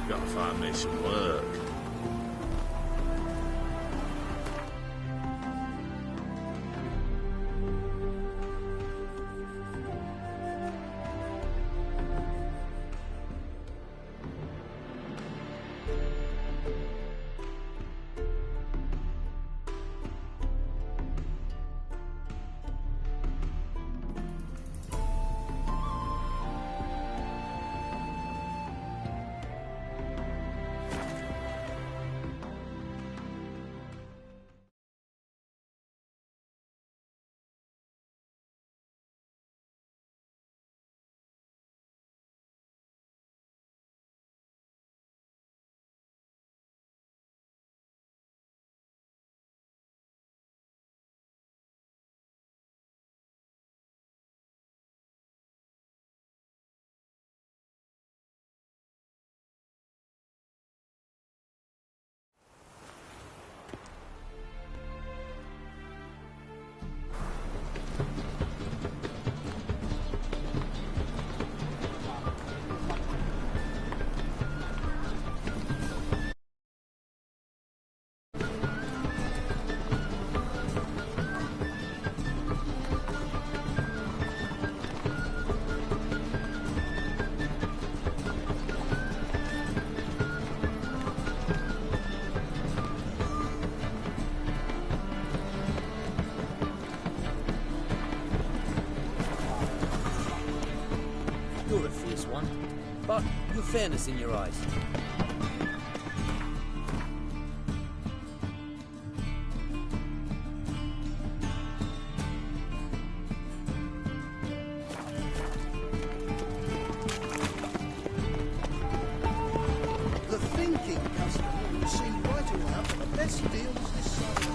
Gotta find me some work. You're a fierce one, but you've fairness in your eyes. The thinking customer will see right around for the best deals this side.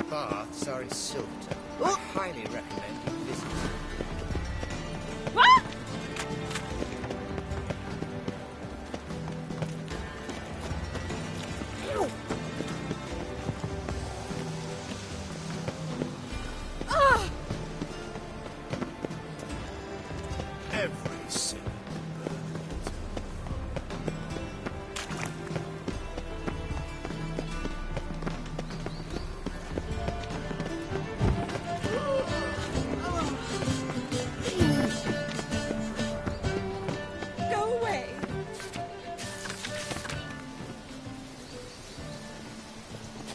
Baths are in Silverton. I highly recommend you visit. Every single Go away.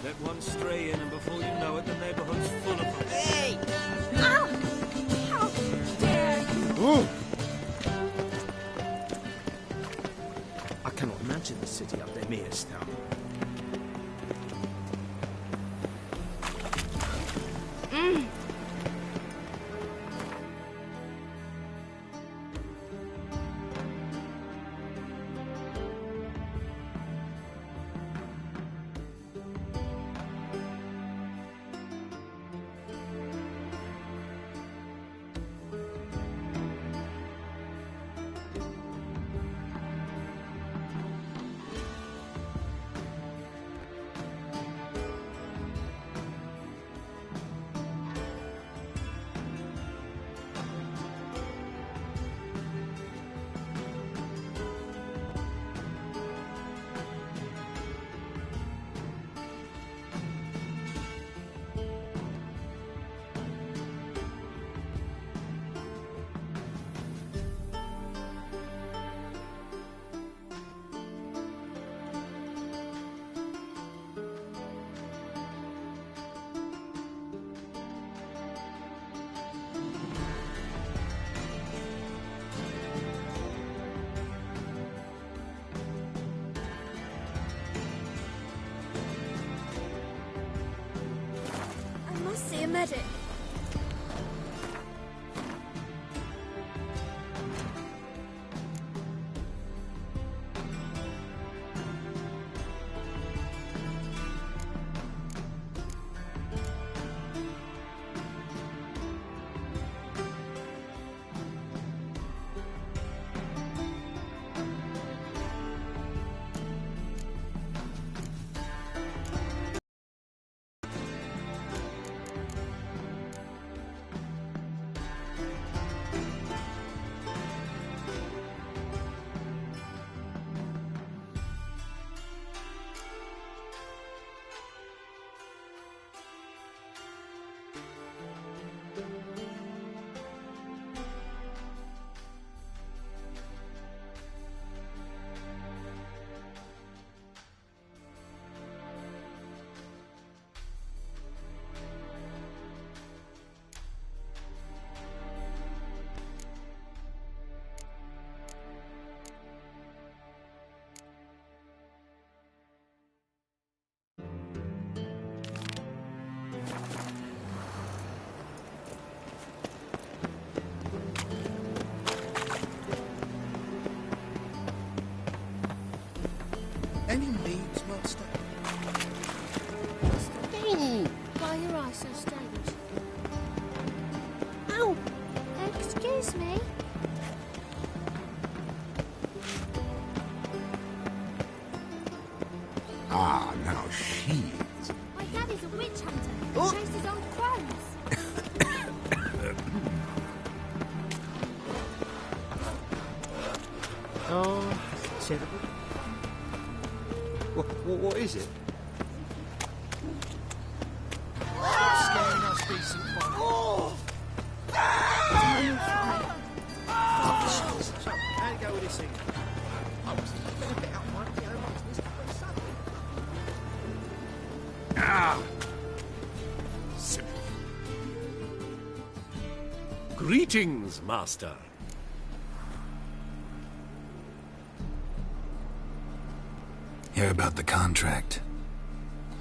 Let one stray in, and before you know it, the neighborhood's full of them. Hey! Ow! How dare you! I cannot imagine the city up there Mia's now. I must see a medic. Any needs, Master? Ooh. Why are your eyes so strange? Ow! Excuse me. Ah, now she's... My daddy's a witch hunter. He chased his own crows. Oh, terrible. What is it? Scaring us decent fun. Oh! I'm fine. So, how'd it go with this thing? I was a bit out of my own business, but suddenly... Ah! Simple. Greetings, Master. Hear about the contract?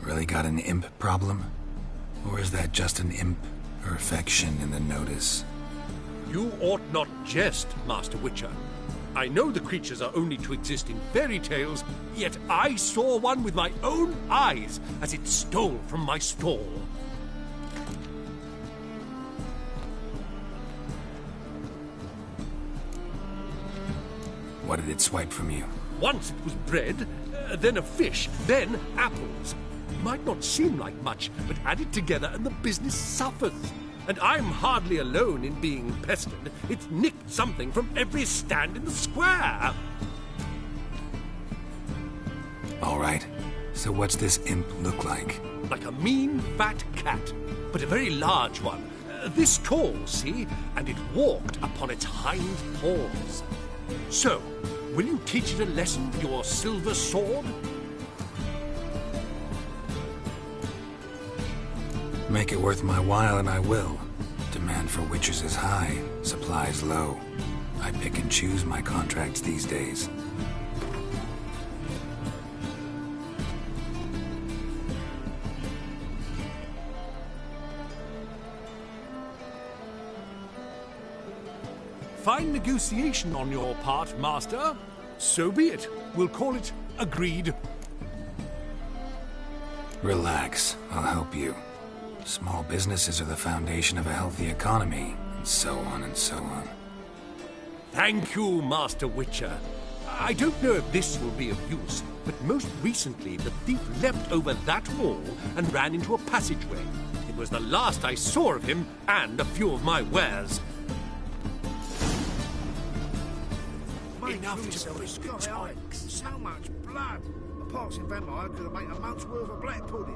Really got an imp problem? Or is that just an imp perfection in the notice? You ought not jest, Master Witcher. I know the creatures are only to exist in fairy tales, yet I saw one with my own eyes as it stole from my stall. What did it swipe from you? Once it was bread, then a fish, then apples. Might not seem like much, but add it together and the business suffers. And I'm hardly alone in being pestered. It's nicked something from every stand in the square. All right. So what's this imp look like? Like a mean, fat cat, but a very large one. This tall, see? And it walked upon its hind paws. So, will you teach it a lesson with your silver sword? Make it worth my while and I will. Demand for witches is high, supplies low. I pick and choose my contracts these days. Fine negotiation on your part, Master. So be it. We'll call it agreed. Relax, I'll help you. Small businesses are the foundation of a healthy economy, and so on and so on. Thank you, Master Witcher. I don't know if this will be of use, but most recently the thief leapt over that wall and ran into a passageway. It was the last I saw of him and a few of my wares. Enough to biscuits, Mike. So much blood. A passing vampire could have made a month's worth of black pudding.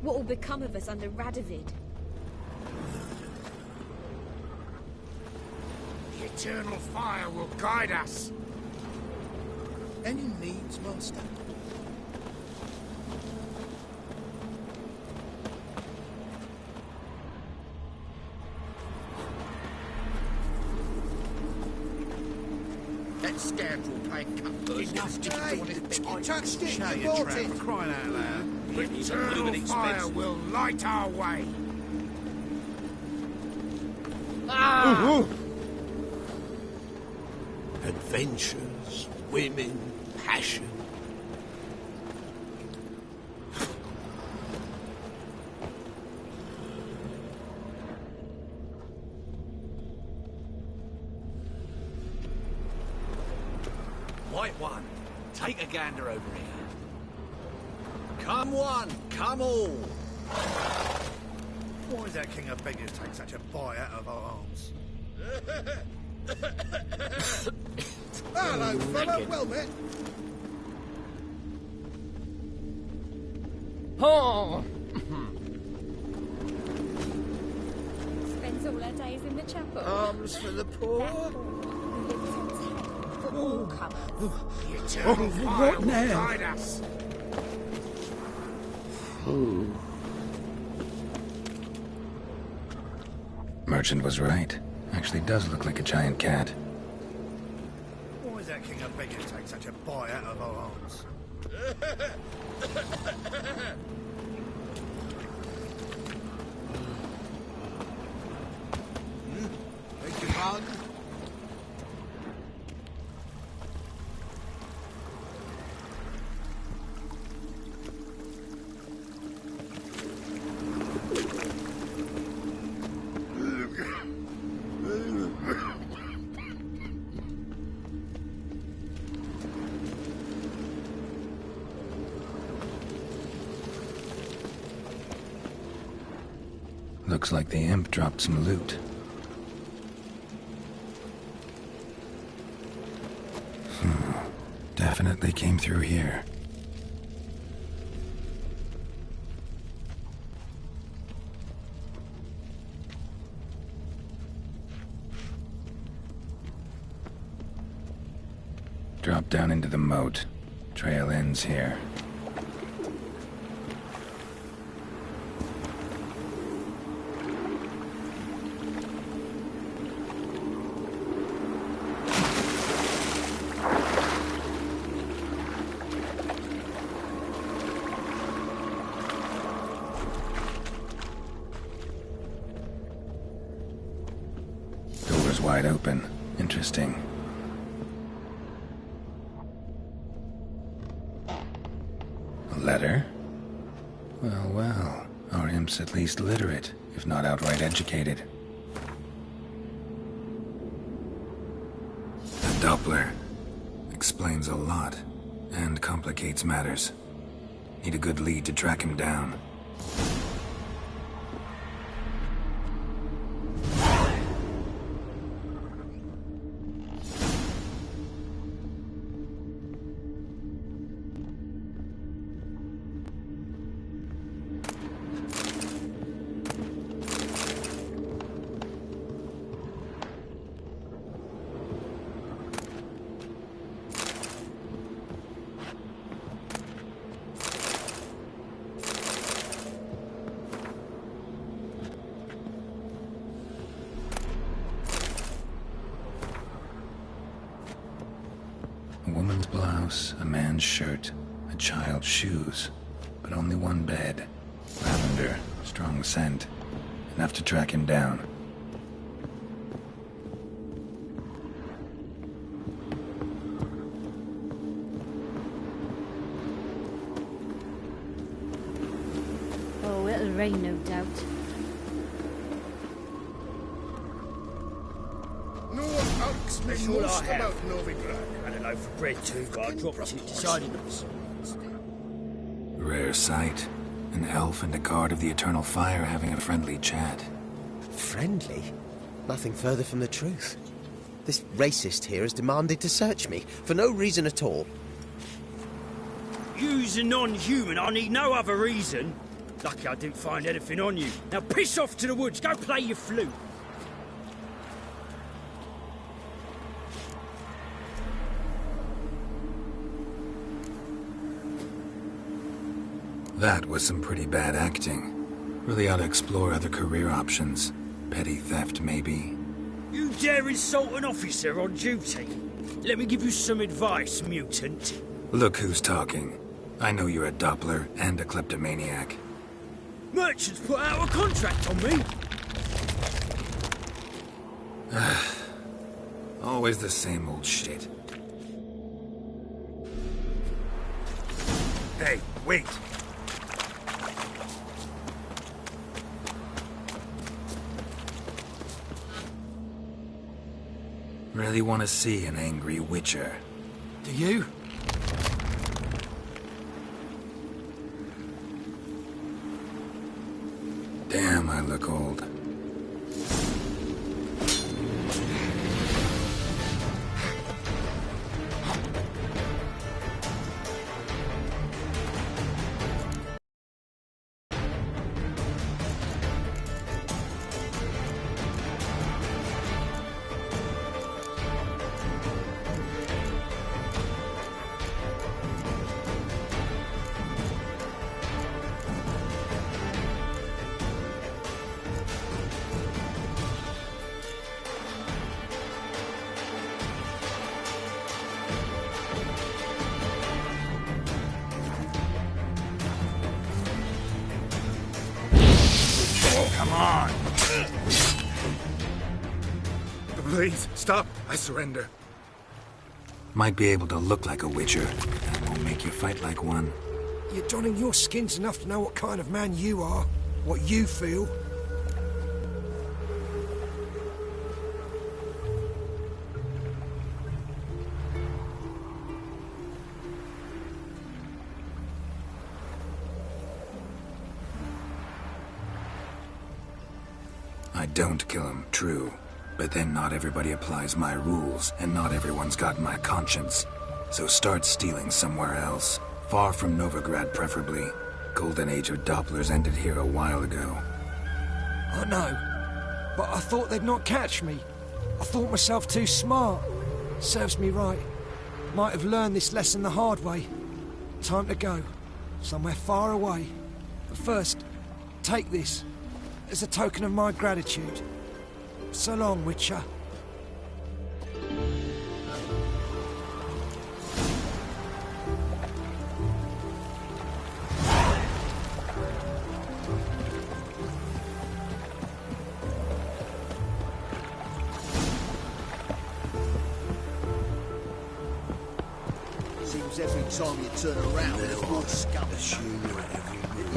What will become of us under Radovid? The eternal fire will guide us. Any needs, Master? That scoundrel paid cutpurse. Enough to get on his big. Touched it, show your trap for crying out loud. The eternal fire will light our way. Ah! Adventures, women, passion. White one, take a gander over here. Come one, come all. Why does that king of beggars take such a bite out of our arms? Hello, fella. Well met. Oh! Spends all our days in the chapel. Arms for the poor. For all comers. The eternal fire will guide us. Merchant was right. Actually does look like a giant cat. Why does that king of beggars take such a bite out of our arms? Thank you, bug. Looks like the imp dropped some loot. Definitely came through here. Drop down into the moat. Trail ends here. Door's wide open. Interesting. A letter? Well, well. Our imp's at least literate, if not outright educated. Doppler. Explains a lot, and complicates matters. Need a good lead to track him down. A woman's blouse, a man's shirt, a child's shoes, but only one bed. Lavender, strong scent, enough to track him down. Oh, it'll rain, no doubt. No one asks me That's all most I have. about Novigrad. And a loaf of bread too, but I dropped it decided on something. Rare sight. An elf and a guard of the Eternal Fire having a friendly chat. Friendly? Nothing further from the truth. This racist here has demanded to search me, for no reason at all. You's a non-human, I need no other reason. Lucky I didn't find anything on you. Now piss off to the woods, go play your flute. That was some pretty bad acting. Really ought to explore other career options. Petty theft, maybe. You dare insult an officer on duty? Let me give you some advice, mutant. Look who's talking. I know you're a Doppler and a kleptomaniac. Merchants put out a contract on me. Always the same old shit. Hey, wait. Really want to see an angry witcher. Do you? Damn, I look old. Come on! Please, stop. I surrender. Might be able to look like a witcher. That won't make you fight like one. You're donning your skins enough to know what kind of man you are. What you feel. I don't kill him, true. But then not everybody applies my rules, and not everyone's got my conscience. So start stealing somewhere else. Far from Novigrad, preferably. Golden age of Dopplers ended here a while ago. I know. But I thought they'd not catch me. I thought myself too smart. Serves me right. Might have learned this lesson the hard way. Time to go. Somewhere far away. But first, take this. As a token of my gratitude. So long, Witcher. Seems every time you turn around, there's more scum. Assume you're at every move.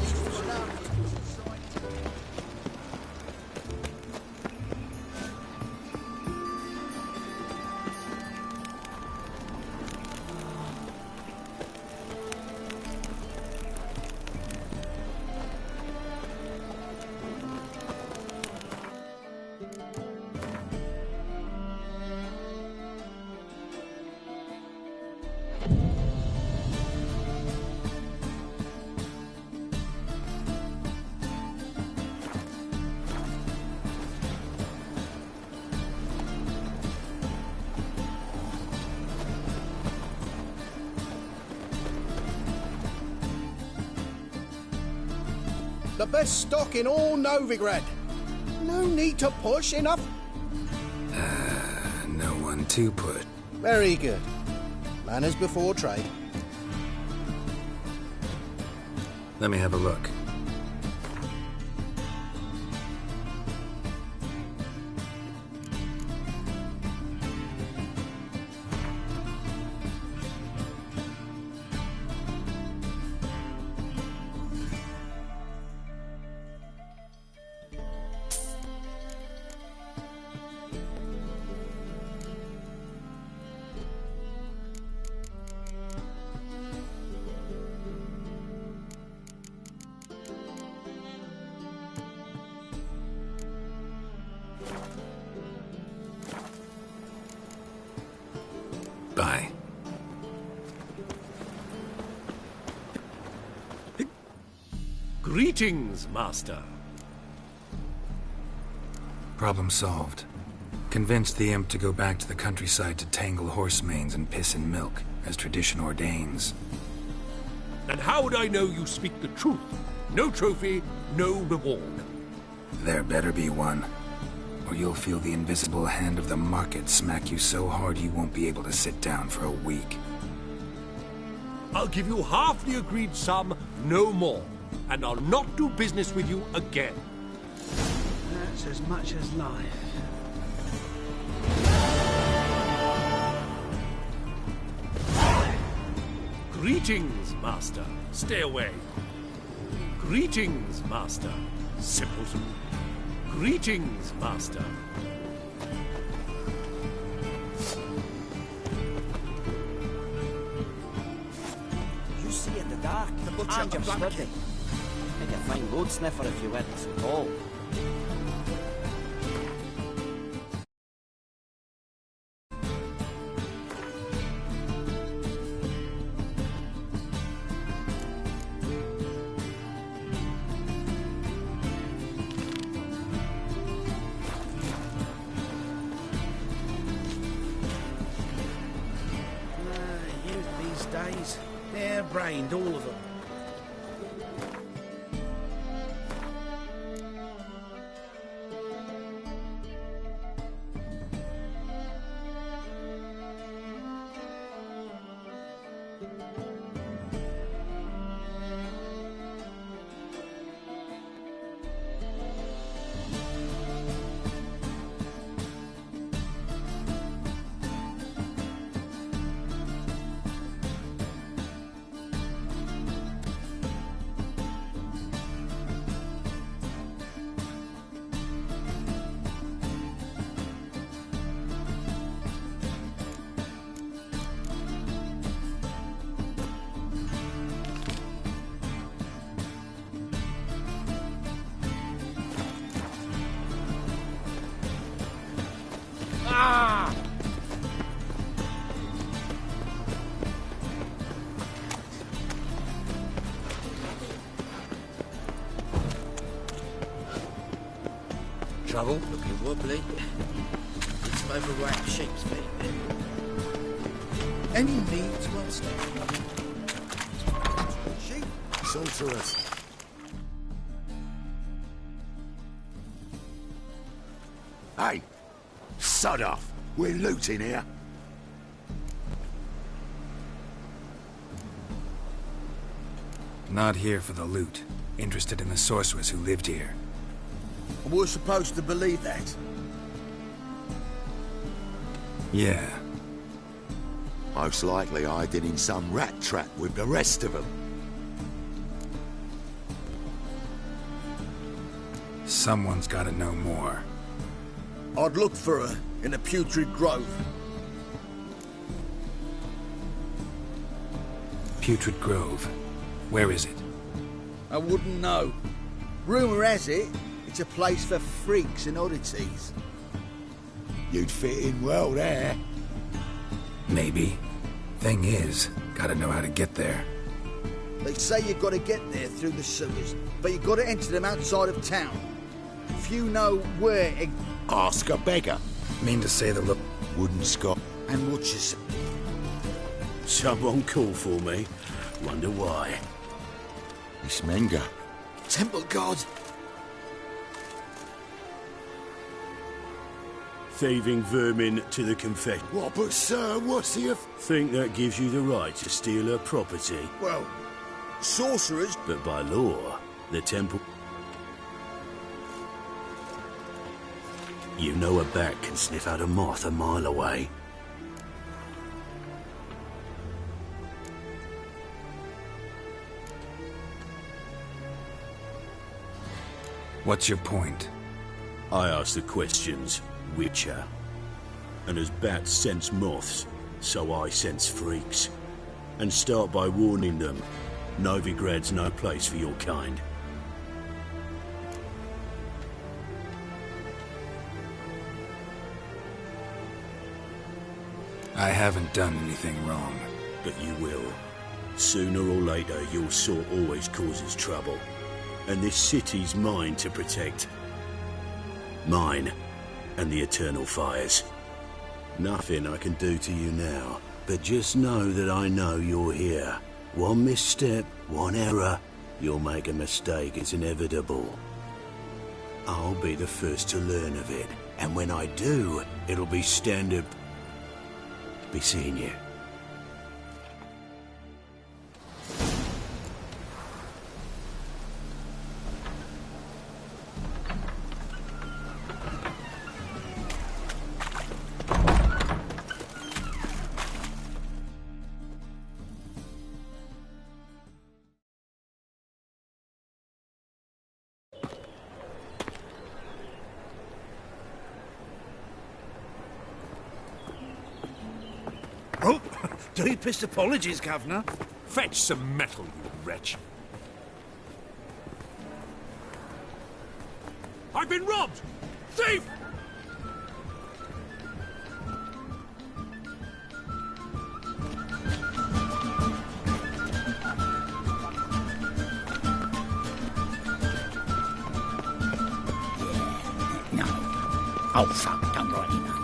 The best stock in all Novigrad. No need to push, enough? No one to put. Very good. Manners before trade. Let me have a look. Bye. Greetings, Master. Problem solved. Convinced the imp to go back to the countryside to tangle horse manes and piss in milk, as tradition ordains. And how would I know you speak the truth? No trophy, no reward. There better be one, or you'll feel the invisible hand of the market smack you so hard you won't be able to sit down for a week. I'll give you half the agreed sum, no more. And I'll not do business with you again. That's as much as life. Greetings, Master. Stay away. Greetings, Master. Simpleton. Greetings, Master. You see in the dark, the butcher and your study. Make a fine road sniffer if you weren't so tall. Days. Hair-brained, all of them. Trouble? Looking wobbly. It's some overripe sheep's feet. Any needs, Master? Sheep? Sorceress. Hey, sod off. We're looting here. Not here for the loot. Interested in the sorceress who lived here. And we're supposed to believe that? Yeah. Most likely hiding in some rat trap with the rest of them. Someone's gotta know more. I'd look for her in the Putrid Grove. Putrid Grove. Where is it? I wouldn't know. Rumour has it, it's a place for freaks and oddities. You'd fit in well there. Maybe. Thing is, gotta know how to get there. They say you've got to get there through the sewers, but you've got to enter them outside of town. Few know where... Ask a beggar. Mean to say the look... Wooden Scott. And watches. Someone call for me. Wonder why. Miss Menga. Temple God. Thieving vermin to the confession. What, but sir, what's the... Think that gives you the right to steal her property? Well, sorcerers... But by law, the temple... You know a bat can sniff out a moth a mile away. What's your point? I ask the questions, Witcher. And as bats sense moths, so I sense freaks. And start by warning them, Novigrad's no place for your kind. I haven't done anything wrong. But you will. Sooner or later, your sort always causes trouble. And this city's mine to protect. Mine and the eternal fires. Nothing I can do to you now, but just know that I know you're here. One misstep, one error, you'll make a mistake, it's inevitable. I'll be the first to learn of it, and when I do, it'll be standard. Be seeing you. Oh, deepest apologies, Governor. Fetch some metal, you wretch. I've been robbed! Thief! No. Oh, fuck, don't write it now.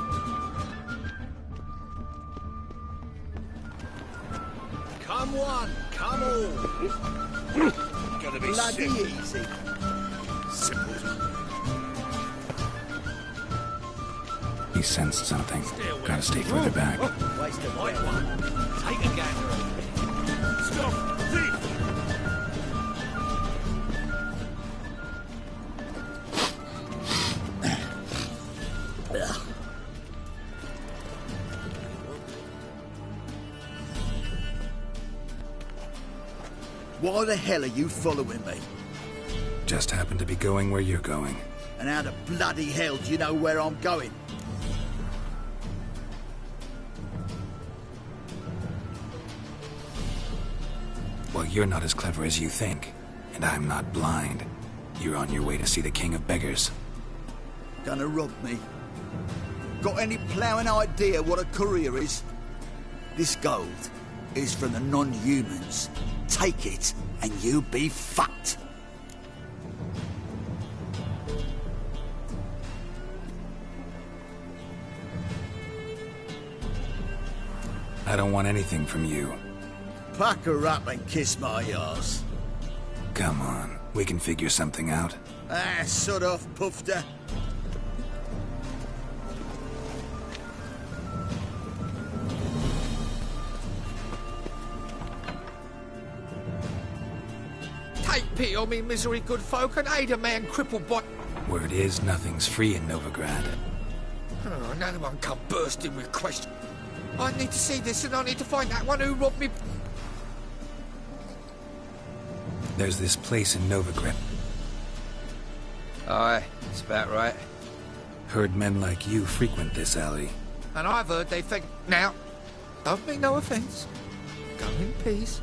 Come one, come all. Gonna be bloody easy. Simple. He sensed something. Gotta stay further back. Waste of White one, take a gander. Stop! Thief! Why the hell are you following me? Just happened to be going where you're going. And how the bloody hell do you know where I'm going? Well, you're not as clever as you think. And I'm not blind. You're on your way to see the King of Beggars. Gonna rob me? Got any ploughing idea what a courier is? This gold is from the non-humans. Take it, and you be fucked. I don't want anything from you. Pack her up and kiss my arse. Come on, we can figure something out. Ah, sod off, Pufter. Take pity on me, misery, good folk, and aid a man crippled by... Word is, nothing's free in Novigrad. Oh, another one come bursting with questions. I need to see this, and I need to find that one who robbed me. There's this place in Novigrad. Aye, that's about right. Heard men like you frequent this alley. And I've heard they think... Now, don't mean no offence. Go in peace.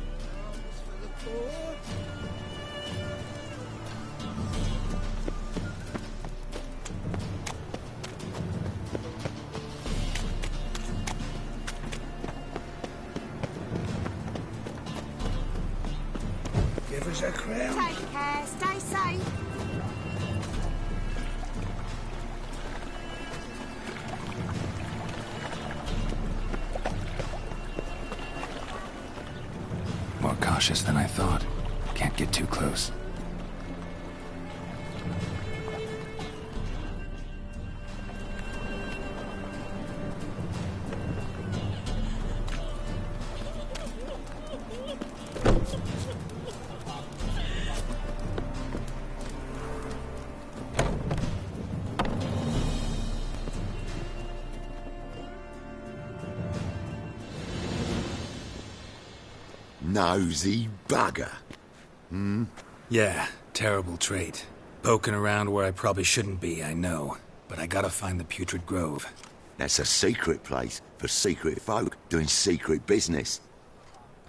Give us a crown. Take care, stay safe. More cautious than I thought. Can't get too close. Nosy bugger. Hmm? Yeah, terrible trait. Poking around where I probably shouldn't be, I know. But I gotta find the Putrid Grove. That's a secret place for secret folk doing secret business.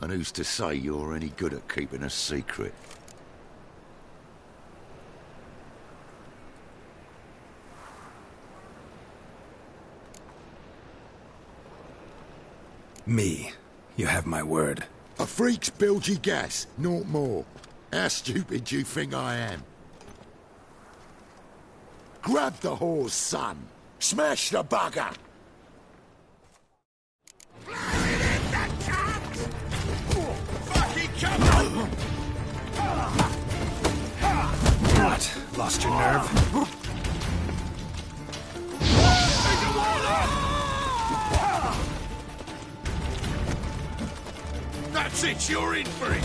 And who's to say you're any good at keeping a secret? Me. You have my word. A freak's bilgy gas, naught more. How stupid do you think I am? Grab the whore's son. Smash the bugger. What? Lost your nerve? That's it, you're in for it!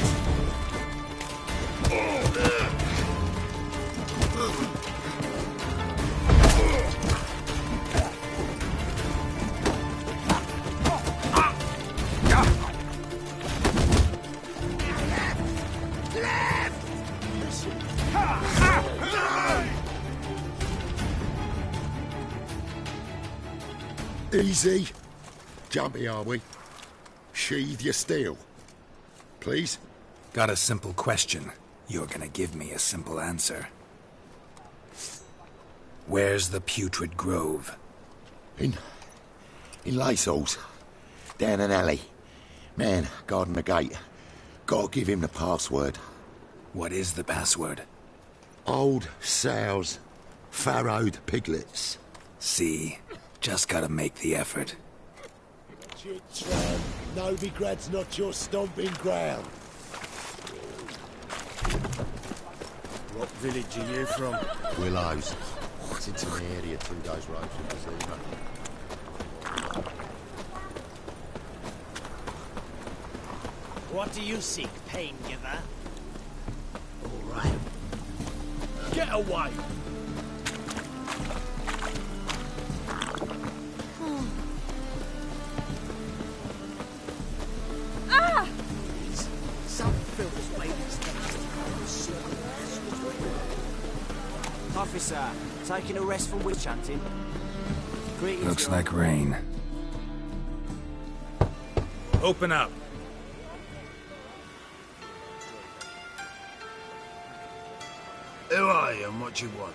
Easy. Jumpy, are we? Sheathe your steel. Please? Got a simple question. You're gonna give me a simple answer. Where's the Putrid Grove? In Lacells. Down an alley. Man, guarding the gate. Gotta give him the password. What is the password? Old sows. Farrowed piglets. See? Just gotta make the effort. Chitram, Novigrad's not your stomping ground. What village are you from? Willows. It's in the area 2 days' road from Bazima. What do you seek, pain giver? All right. Get away! Ah! Some filth ladies Officer, taking a rest from witch hunting. Greetings. Looks like rain. Open up. Who are you and what do you want?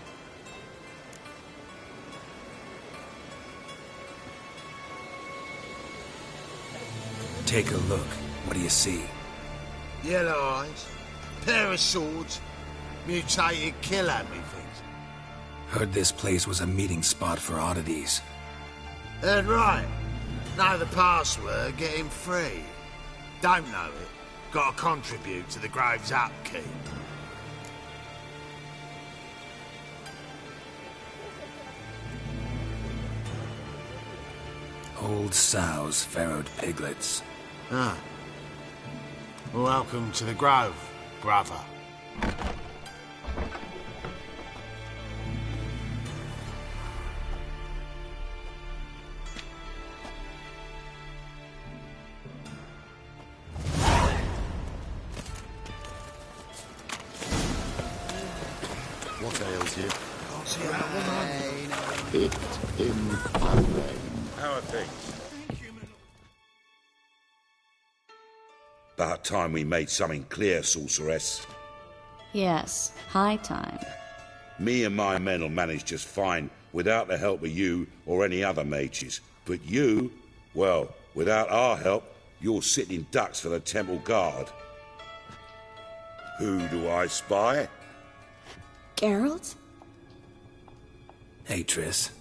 Take a look. What do you see? Yellow eyes, pair of swords, mutated killer, methinks. Heard this place was a meeting spot for oddities. Heard right. Know the password, get him free. Don't know it, gotta contribute to the Grove's upkeep. Old sows, farrowed piglets. Ah. Welcome to the Grove, brother. What ails you? Can't see another man. Hit him away. How are things? About time we made something clear, sorceress. Yes, high time. Me and my men will manage just fine without the help of you or any other mages. But you, well, without our help, you're sitting ducks for the temple guard. Who do I spy? Geralt? Hey, Triss.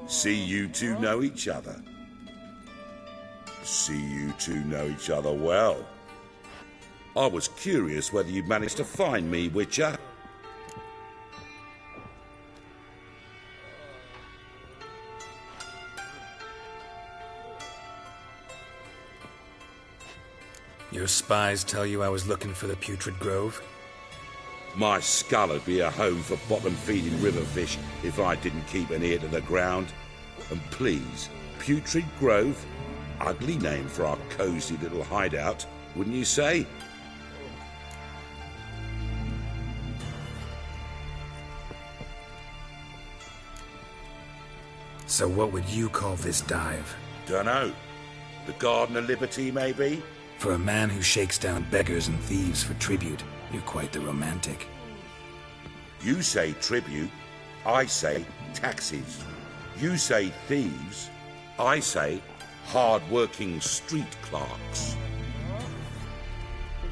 See you two know each other. See you two know each other well. I was curious whether you'd managed to find me, Witcher. Your spies tell you I was looking for the Putrid Grove? My skull would be a home for bottom-feeding riverfish if I didn't keep an ear to the ground. And please, Putrid Grove? Ugly name for our cosy little hideout, wouldn't you say? So what would you call this dive? Dunno. The Garden of Liberty, maybe? For a man who shakes down beggars and thieves for tribute, you're quite the romantic. You say tribute, I say taxes. You say thieves, I say hard-working street clerks.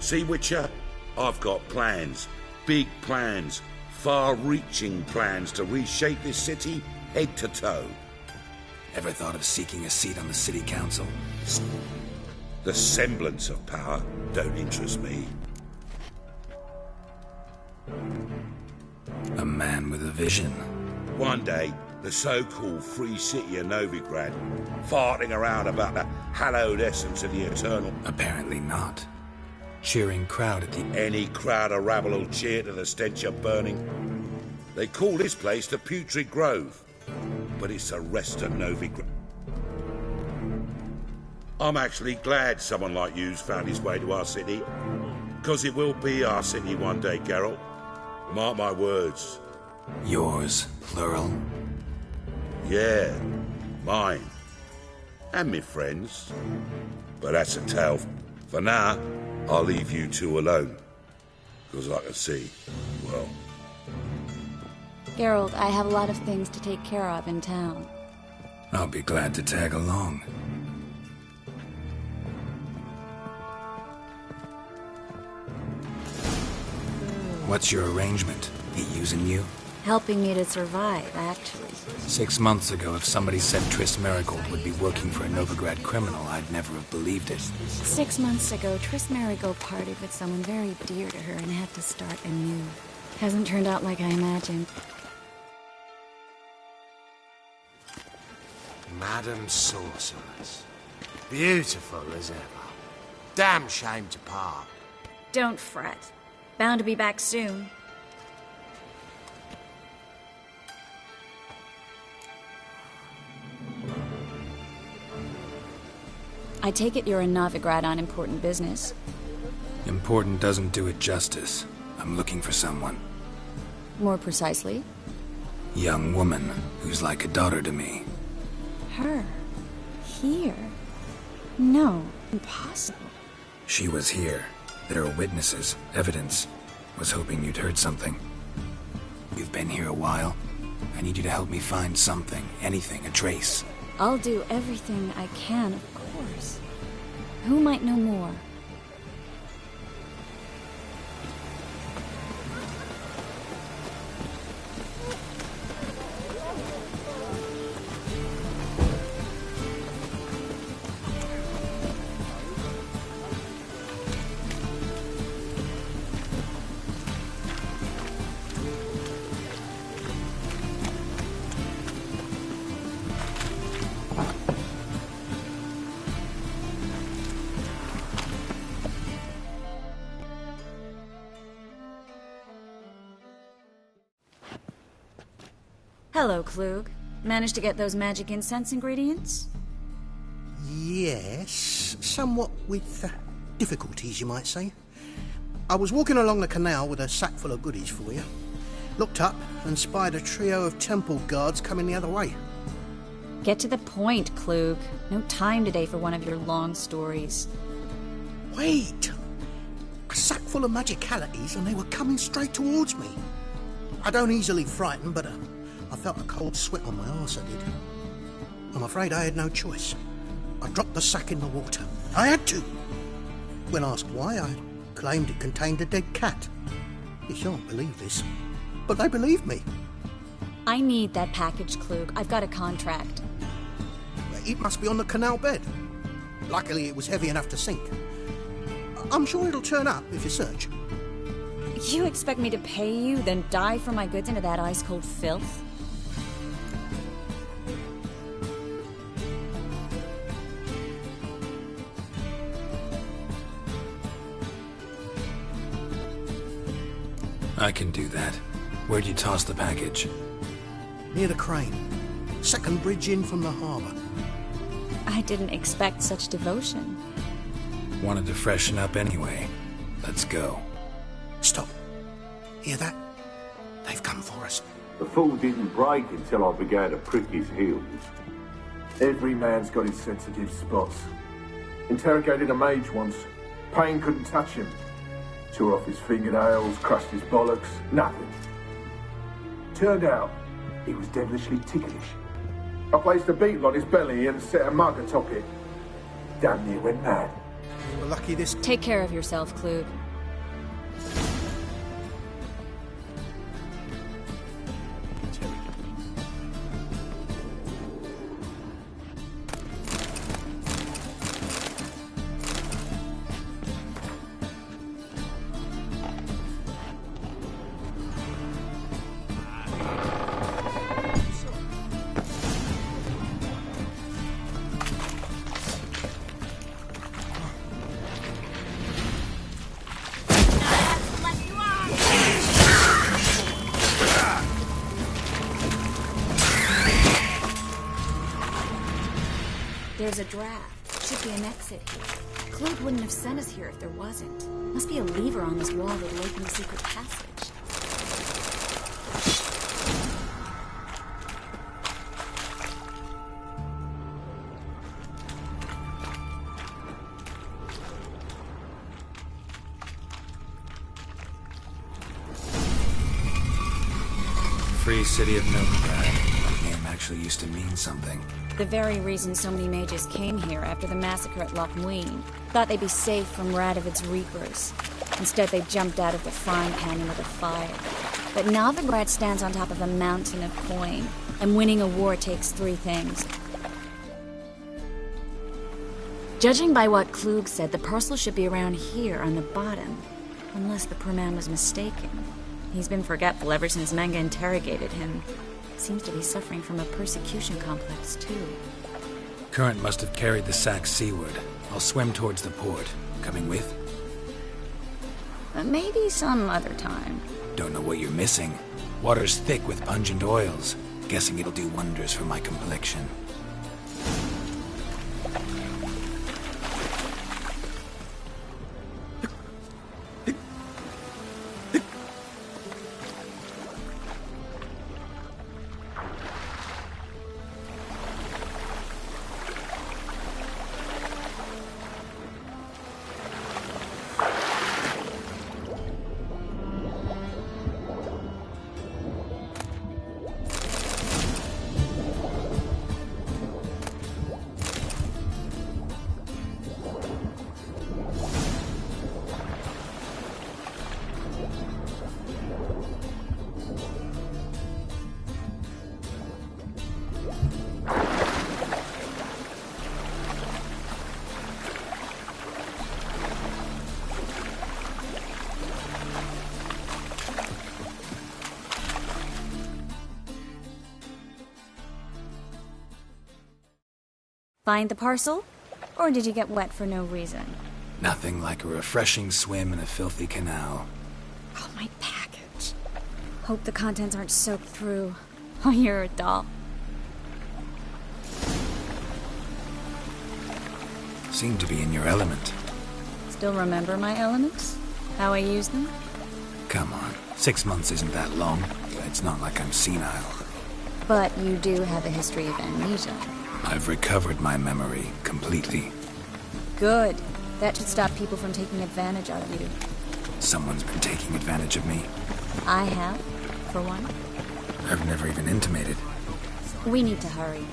See, Witcher? I've got plans. Big plans. Far-reaching plans to reshape this city head to toe. Ever thought of seeking a seat on the city council? The semblance of power don't interest me. A man with a vision. One day, the so-called free city of Novigrad, farting around about the hallowed essence of the eternal. Apparently not. Cheering crowd at the... Any crowd of rabble will cheer to the stench of burning. They call this place the Putrid Grove, but it's the rest of Novigrad. I'm actually glad someone like you's found his way to our city, because it will be our city one day, Geralt. Mark my words. Yours, plural? Yeah, mine. And me friends. But that's a tale. For now, I'll leave you two alone. Because I can see, well... Geralt, I have a lot of things to take care of in town. I'll be glad to tag along. What's your arrangement? He using you? Helping me to survive, actually. 6 months ago, if somebody said Triss Merigold would be working for a Novigrad criminal, I'd never have believed it. 6 months ago, Triss Merigold parted with someone very dear to her and had to start anew. Hasn't turned out like I imagined. Madam Sorceress. Beautiful as ever. Damn shame to part. Don't fret. Bound to be back soon. I take it you're in Novigrad on important business. Important doesn't do it justice. I'm looking for someone. More precisely? Young woman who's like a daughter to me. Her? Here? No, impossible. She was here. There are witnesses, evidence. Was hoping you'd heard something. You've been here a while. I need you to help me find something, anything, a trace. I'll do everything I can, of course. Who might know more? Hello, Klug. Managed to get those magic incense ingredients? Yes, somewhat with difficulties, you might say. I was walking along the canal with a sack full of goodies for you. Looked up and spied a trio of temple guards coming the other way. Get to the point, Klug. No time today for one of your long stories. Wait! A sack full of magicalities and they were coming straight towards me. I don't easily frighten, but I felt a cold sweat on my arse, I did. I'm afraid I had no choice. I dropped the sack in the water. I had to. When asked why, I claimed it contained a dead cat. You shan't believe this, but they believed me. I need that package, Klug. I've got a contract. It must be on the canal bed. Luckily, it was heavy enough to sink. I'm sure it'll turn up if you search. You expect me to pay you, then dive for my goods into that ice-cold filth? I can do that. Where'd you toss the package? Near the crane. Second bridge in from the harbour. I didn't expect such devotion. Wanted to freshen up anyway. Let's go. Stop. Hear that? They've come for us. The fall didn't break until I began to prick his heels. Every man's got his sensitive spots. Interrogated a mage once. Pain couldn't touch him. Tore off his fingernails, crushed his bollocks, nothing. Turned out, he was devilishly ticklish. I placed a beetle on his belly and set a mug atop it. Damn near went mad. We were lucky this... Take care of yourself, Klug. There's a draft. Should be an exit here. Klug wouldn't have sent us here if there wasn't. Must be a lever on this wall that'll open the secret passage. Free City of Novigrad. My name actually used to mean something. The very reason so many mages came here after the massacre at Loch Muin. Thought they'd be safe from Radovid's reapers. Instead, they jumped out of the frying pan into the fire. But Novigrad stands on top of a mountain of coin, and winning a war takes three things. Judging by what Klug said, the parcel should be around here on the bottom. Unless the poor man was mistaken. He's been forgetful ever since Manga interrogated him. Seems to be suffering from a persecution complex, too. Current must have carried the sack seaward. I'll swim towards the port. Coming with? Maybe some other time. Don't know what you're missing. Water's thick with pungent oils. Guessing it'll do wonders for my complexion. Find the parcel? Or did you get wet for no reason? Nothing like a refreshing swim in a filthy canal. Oh, my package. Hope the contents aren't soaked through. Oh, you're a doll. Seem to be in your element. Still remember my elements? How I use them? Come on, 6 months isn't that long. It's not like I'm senile. But you do have a history of amnesia. I've recovered my memory completely. Good. That should stop people from taking advantage of you. Someone's been taking advantage of me. I have, for one. I've never even intimated. We need to hurry.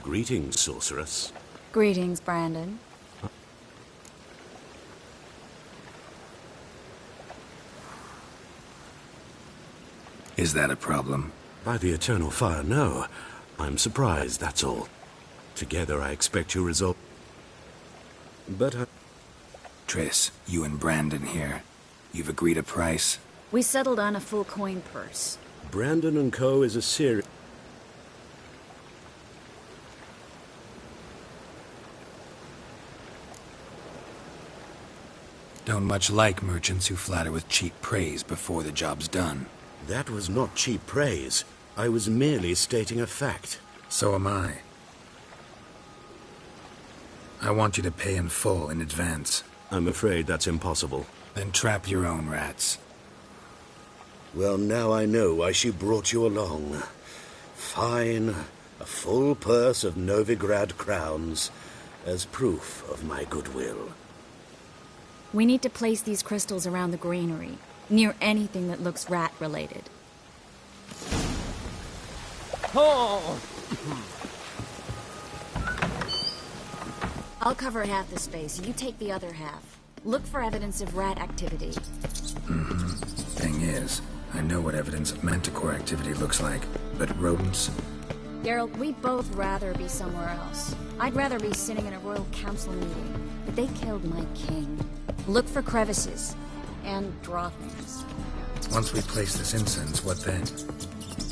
Greetings, sorceress. Greetings, Brandon. Is that a problem? By the eternal fire, no. I'm surprised, that's all. Together I expect you resolve... But Triss, you and Brandon here. You've agreed a price? We settled on a full coin purse. Brandon and Co. is a serious... Don't much like merchants who flatter with cheap praise before the job's done. That was not cheap praise. I was merely stating a fact. So am I. I want you to pay in full in advance. I'm afraid that's impossible. Then trap your own rats. Well, now I know why she brought you along. Fine. A full purse of Novigrad crowns as proof of my goodwill. We need to place these crystals around the granary, near anything that looks rat-related. Oh! I'll cover half the space, you take the other half. Look for evidence of rat activity. Thing is, I know what evidence of manticore activity looks like, but rodents? Geralt, we'd both rather be somewhere else. I'd rather be sitting in a royal council meeting, but they killed my king. Look for crevices, and draw things. Once we place this incense, what then?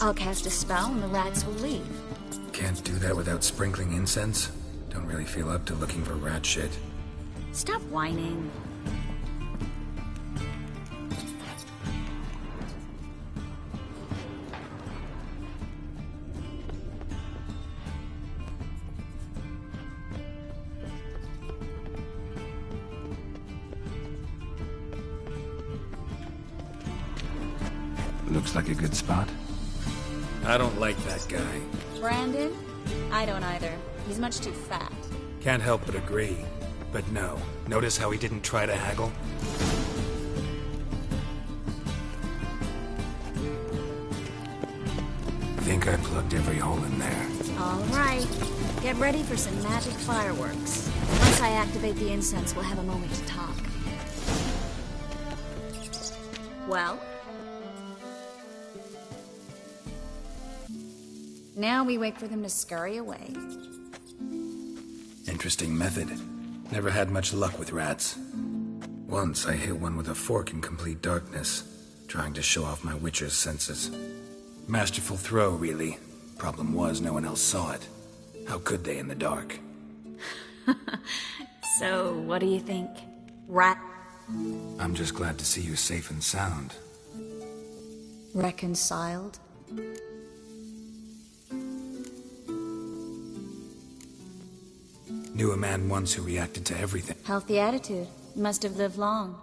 I'll cast a spell and the rats will leave. Can't do that without sprinkling incense? Don't really feel up to looking for rat shit. Stop whining. Looks like a good spot. I don't like that guy. Brandon? I don't either. He's much too fat. Can't help but agree. But no. Notice how he didn't try to haggle? Think I plugged every hole in there. All right. Get ready for some magic fireworks. Once I activate the incense, we'll have a moment to talk. Well? Now we wait for them to scurry away. Interesting method. Never had much luck with rats. Once I hit one with a fork in complete darkness, trying to show off my witcher's senses. Masterful throw, really. Problem was, no one else saw it. How could they in the dark? So, what do you think? Rat? I'm just glad to see you safe and sound. Reconciled? Knew a man once who reacted to everything. Healthy attitude. Must have lived long.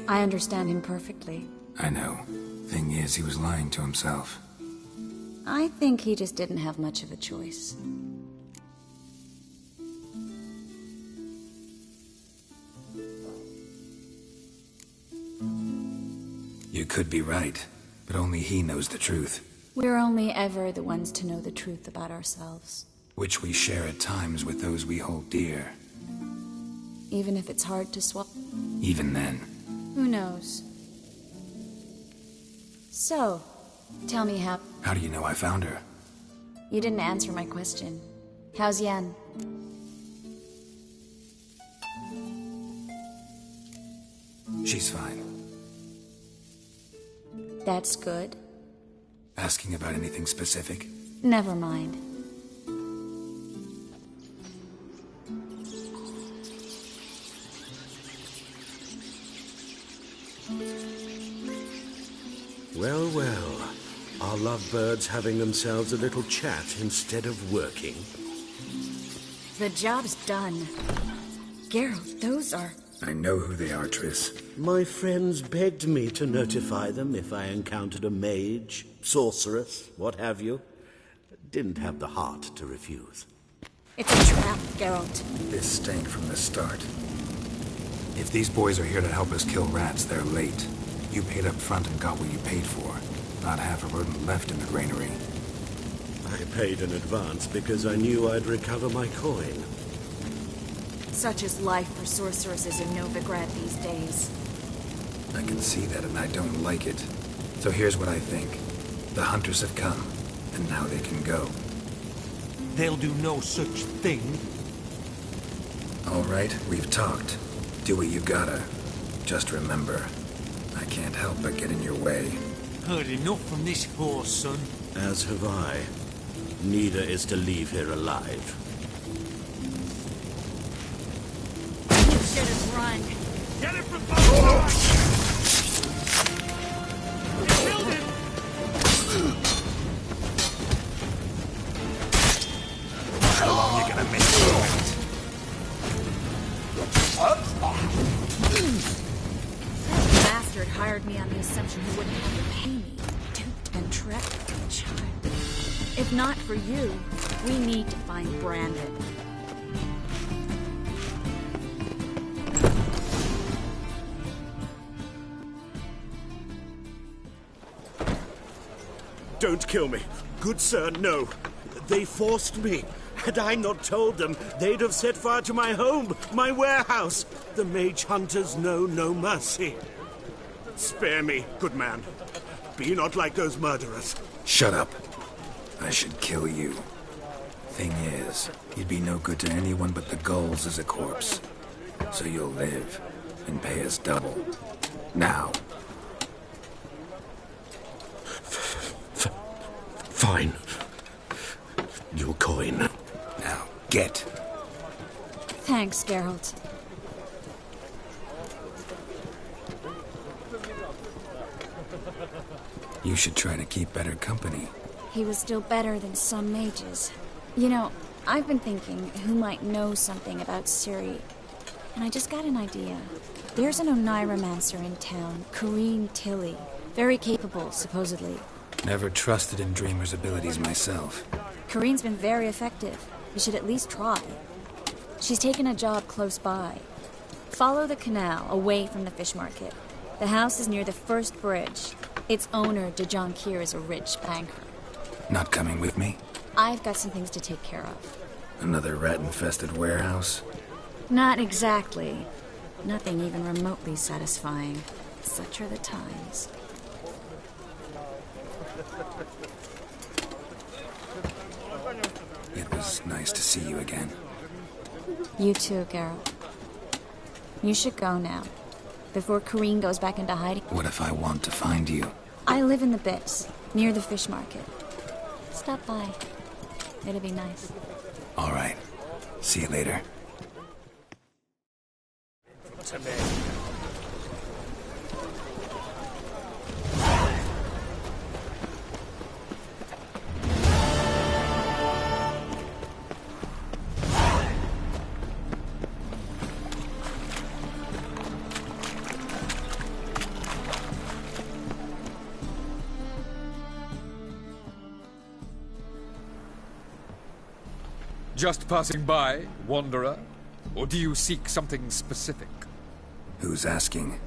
I understand him perfectly. I know. Thing is, he was lying to himself. I think he just didn't have much of a choice. You could be right, but only he knows the truth. We're only ever the ones to know the truth about ourselves. Which we share at times with those we hold dear. Even if it's hard to swallow. Even then. Who knows? So, tell me how... How do you know I found her? You didn't answer my question. How's Yen? She's fine. That's good. Asking about anything specific? Never mind. Well, well. Are lovebirds having themselves a little chat instead of working? The job's done. Geralt, those are... I know who they are, Triss. My friends begged me to notify them if I encountered a mage, sorceress, what have you. Didn't have the heart to refuse. It's a trap, Geralt. This stank from the start. If these boys are here to help us kill rats, they're late. You paid up front and got what you paid for. Not half a rodent left in the granary. I paid in advance because I knew I'd recover my coin. Such is life for sorceresses in Novigrad these days. I can see that and I don't like it. So here's what I think. The hunters have come, and now they can go. They'll do no such thing. All right, we've talked. Do what you gotta. Just remember, I can't help but get in your way. Heard enough from this horse, son. As have I. Neither is to leave here alive. You should have run. Get him from both sides! You killed him! How long you gonna miss the That bastard hired me on the assumption he wouldn't have to pay me. Duped and trapped like a child. If not for you, we need to find Brandon. Don't kill me. Good sir, no. They forced me. Had I not told them, they'd have set fire to my home, my warehouse. The mage hunters know no mercy. Spare me, good man. Be not like those murderers. Shut up. I should kill you. Thing is, you'd be no good to anyone but the gulls as a corpse. So you'll live and pay us double. Now. Fine. Your coin. Now, get. Thanks, Geralt. You should try to keep better company. He was still better than some mages. You know, I've been thinking who might know something about Ciri. And I just got an idea. There's an Oneiromancer in town, Corrine Tilly. Very capable, supposedly. Never trusted in Dreamer's abilities myself. Corrine's been very effective. You should at least try. She's taken a job close by. Follow the canal, away from the fish market. The house is near the first bridge. Its owner, de Jonquier, is a rich banker. Not coming with me? I've got some things to take care of. Another rat-infested warehouse? Not exactly. Nothing even remotely satisfying. Such are the times. It was nice to see you again. You too, Geralt. You should go now, before Corrine goes back into hiding. What if I want to find you? I live in the Bits, near the fish market. Stop by. It'll be nice. All right. See you later. To me. Just passing by, wanderer? Or do you seek something specific? Who's asking?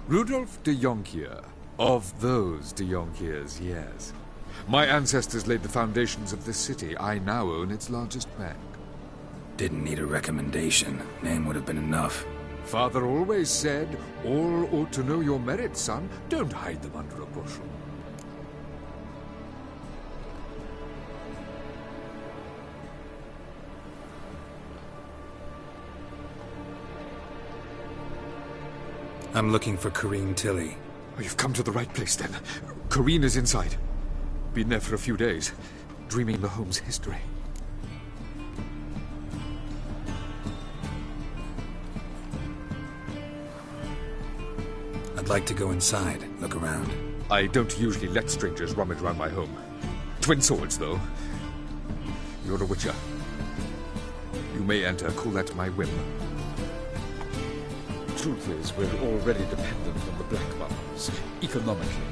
Rudolf de Jonquier. Of those de Jonquiers, yes. My ancestors laid the foundations of this city. I now own its largest bank. Didn't need a recommendation. Name would have been enough. Father always said, all ought to know your merits, son. Don't hide them under a bushel. I'm looking for Corrine Tilly. Oh, you've come to the right place, then. Corrine is inside. Been there for a few days, dreaming the home's history. I'd like to go inside, look around. I don't usually let strangers rummage around my home. Twin swords, though. You're a witcher. You may enter, call at my whim. Truth is, we're already dependent on the Black Mountains, economically.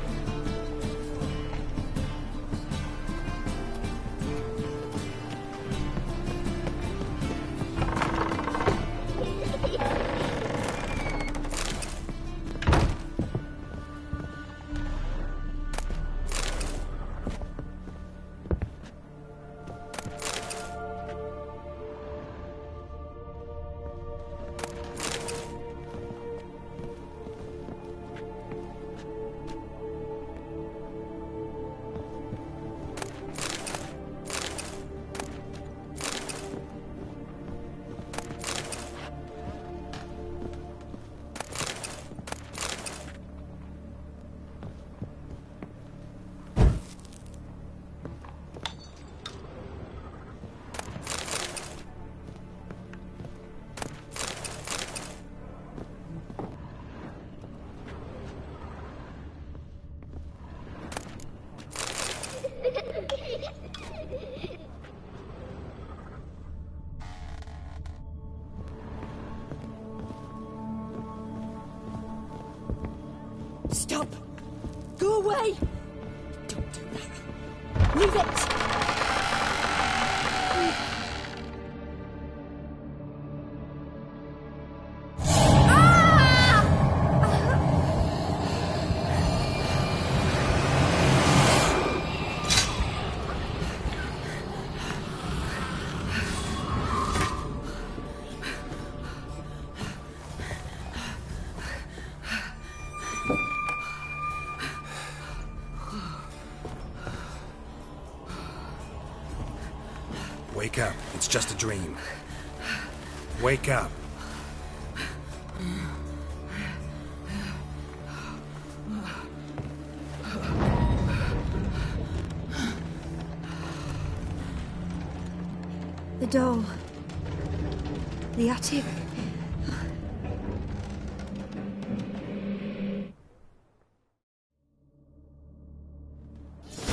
Leave it! Wake up. It's just a dream. Wake up. The doll. The attic.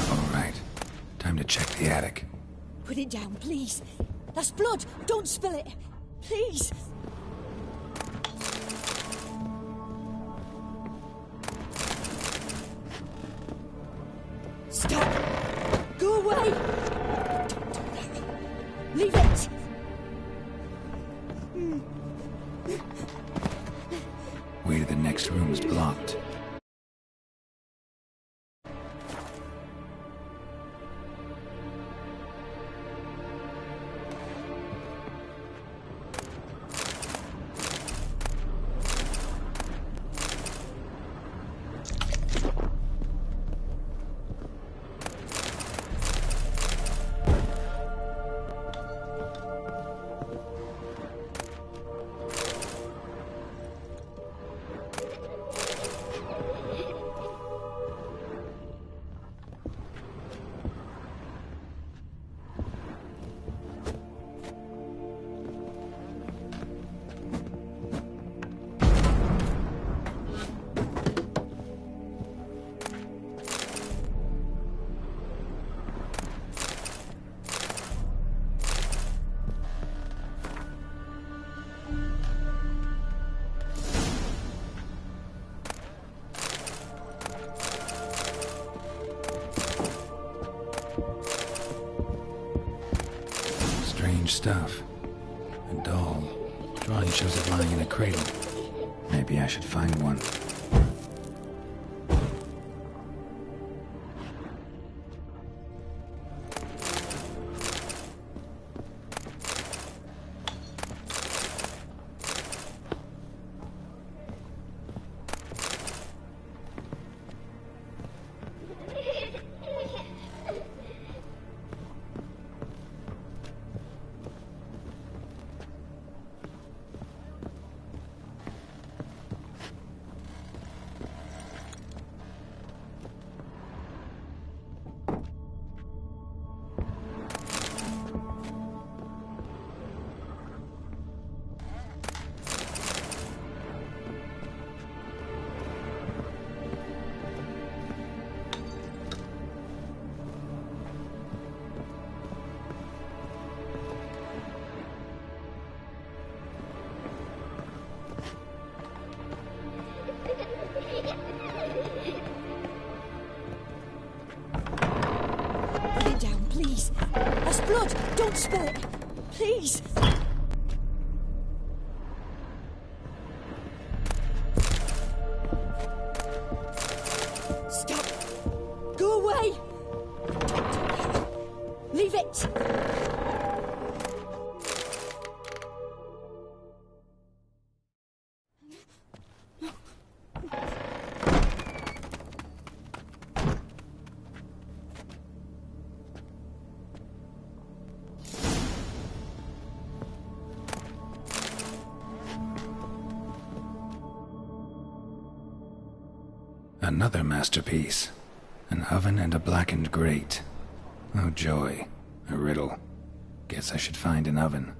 All right. Time to check the attic. Put it down, please. That's blood. Don't spill it. Please. Stop. Go away. Don't do that. Leave it. Way to the next room's blocked. Strange stuff. A doll. Drawing shows it lying in a cradle. Maybe I should find one. Please. That's blood. Don't spill it. Please. Stop. Go away. Leave it. Another masterpiece. An oven and a blackened grate. Oh joy. A riddle. Guess I should find an oven.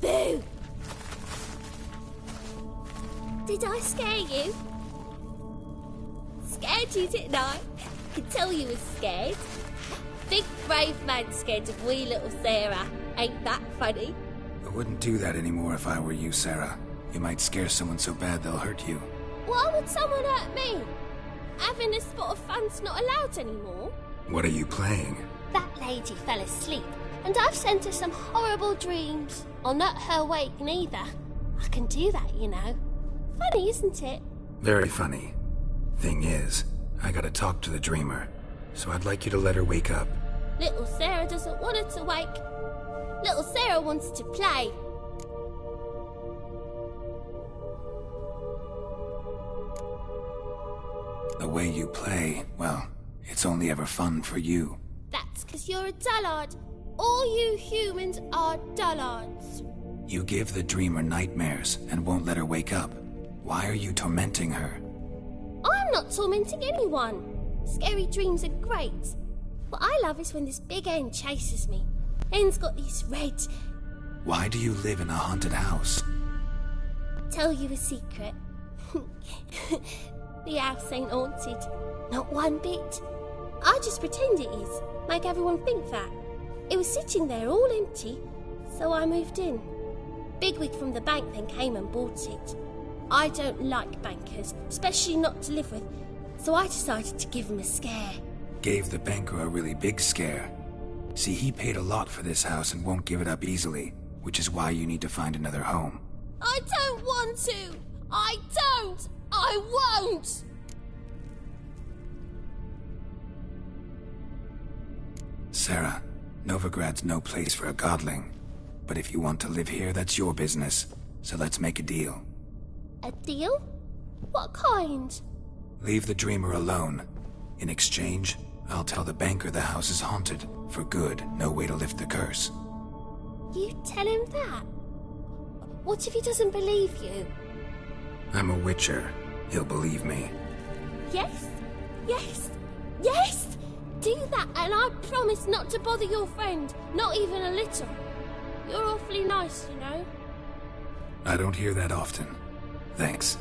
Boo! Did I scare you? Scared you, didn't I? I could tell you was scared. Big brave man scared of wee little Sarah. Ain't that funny? I wouldn't do that anymore if I were you, Sarah. You might scare someone so bad they'll hurt you. Why would someone hurt me? Having a spot of fun's not allowed anymore. What are you playing? That lady fell asleep, and I've sent her some horrible dreams. I'll not her wake neither. I can do that, you know. Funny, isn't it? Very funny. Thing is, I gotta talk to the dreamer, so I'd like you to let her wake up. Little Sarah doesn't want her to wake. Little Sarah wants to play. The way you play, well, it's only ever fun for you. That's 'cause you're a dullard. All you humans are dullards. You give the dreamer nightmares and won't let her wake up. Why are you tormenting her? I'm not tormenting anyone. Scary dreams are great. What I love is when this big hen chases me. Hen's got these red... Why do you live in a haunted house? Tell you a secret. The house ain't haunted. Not one bit. I just pretend it is. Make everyone think that. It was sitting there all empty, so I moved in. Bigwig from the bank then came and bought it. I don't like bankers, especially not to live with, so I decided to give him a scare. Gave the banker a really big scare. See, he paid a lot for this house and won't give it up easily, which is why you need to find another home. I don't want to! I don't! I won't! Sarah, Novigrad's no place for a godling. But if you want to live here, that's your business. So let's make a deal. A deal? What kind? Leave the dreamer alone. In exchange, I'll tell the banker the house is haunted. For good, no way to lift the curse. You tell him that? What if he doesn't believe you? I'm a witcher. He'll believe me. Yes? Yes? Yes! Do that and I promise not to bother your friend. Not even a little. You're awfully nice, you know. I don't hear that often. Thanks.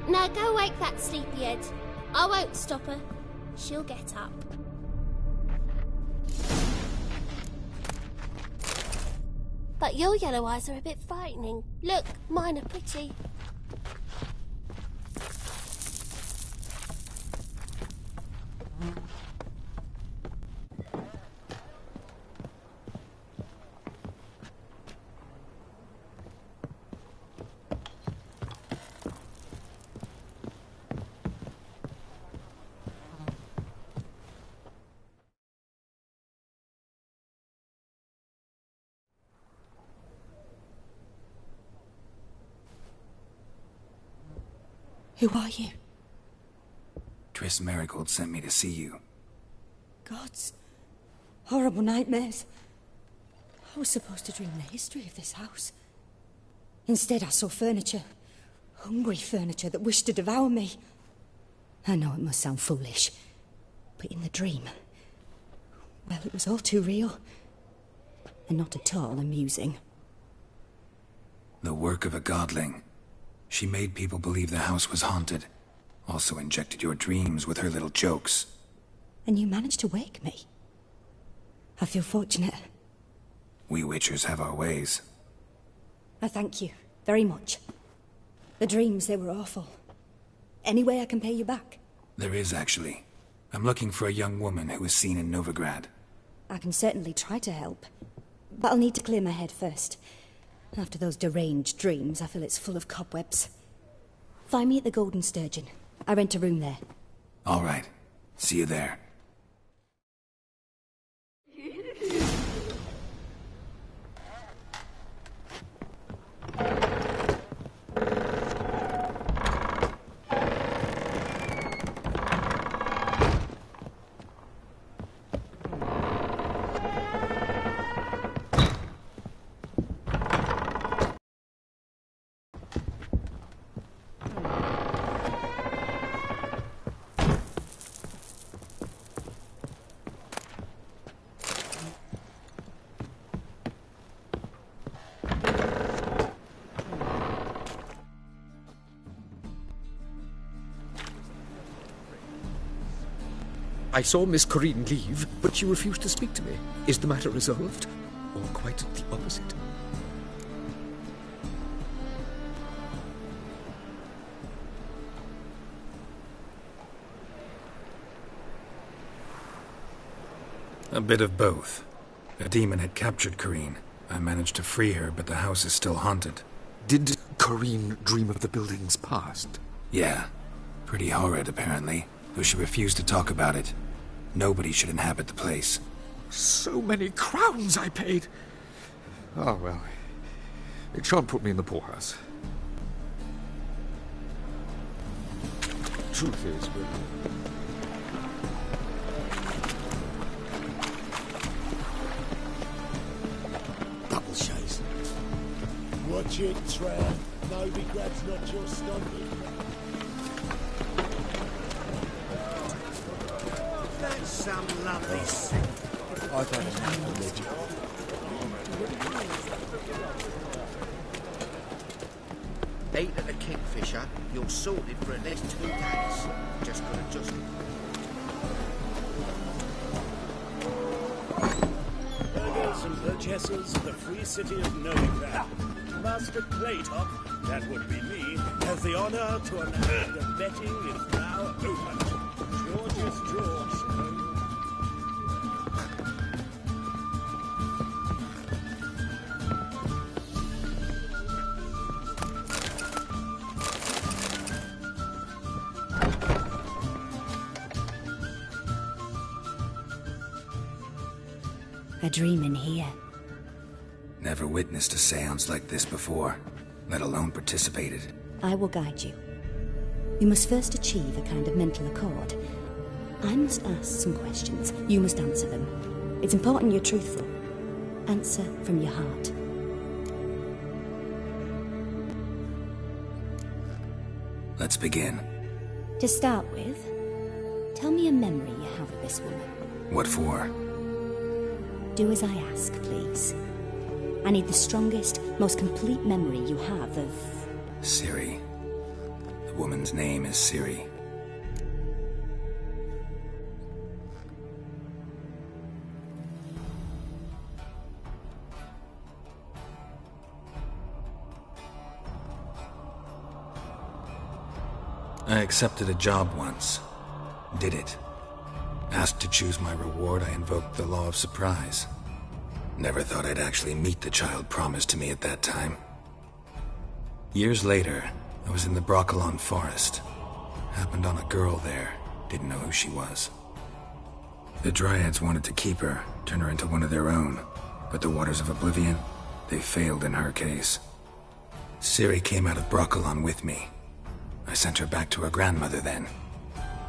Now go wake that sleepyhead. I won't stop her. She'll get up. But your yellow eyes are a bit frightening. Look, mine are pretty. Who are you? Triss Marigold sent me to see you. Gods. Horrible nightmares. I was supposed to dream the history of this house. Instead, I saw furniture. Hungry furniture that wished to devour me. I know it must sound foolish, but in the dream, well, it was all too real. And not at all amusing. The work of a godling. She made people believe the house was haunted. Also injected your dreams with her little jokes. And you managed to wake me. I feel fortunate. We witchers have our ways. I thank you very much. The dreams, they were awful. Any way I can pay you back? There is, actually. I'm looking for a young woman who was seen in Novigrad. I can certainly try to help. But I'll need to clear my head first. After those deranged dreams, I feel it's full of cobwebs. Find me at the Golden Sturgeon. I rent a room there. All right. See you there. I saw Miss Corinne leave, but she refused to speak to me. Is the matter resolved? Or quite the opposite? A bit of both. A demon had captured Corinne. I managed to free her, but the house is still haunted. Did Corinne dream of the building's past? Yeah. Pretty horrid, apparently, though she refused to talk about it. Nobody should inhabit the place. So many crowns I paid! Oh, well. It shan't put me in the poorhouse. Truth is, well... Double shades. Watch it, Trap. Novigrad's not your stomping. That's some lovely soup. I don't have religion. Eat at the Kingfisher, you're sorted for at least 2 days. Just gotta just... Burgers and purchasers of the free city of Novigrad. Master Claytop, that would be me, has the honor to announce the betting is now open. George's George. A dream in here. Never witnessed a seance like this before, let alone participated. I will guide you. You must first achieve a kind of mental accord. I must ask some questions. You must answer them. It's important you're truthful. Answer from your heart. Let's begin. To start with, tell me a memory you have of this woman. What for? Do as I ask, please. I need the strongest, most complete memory you have of... Ciri. The woman's name is Ciri. I accepted a job once. Did it. Asked to choose my reward, I invoked the law of surprise. Never thought I'd actually meet the child promised to me at that time. Years later, I was in the Broccolon forest. Happened on a girl there. Didn't know who she was. The Dryads wanted to keep her, turn her into one of their own. But the Waters of Oblivion, they failed in her case. Ciri came out of Broccolon with me. I sent her back to her grandmother then.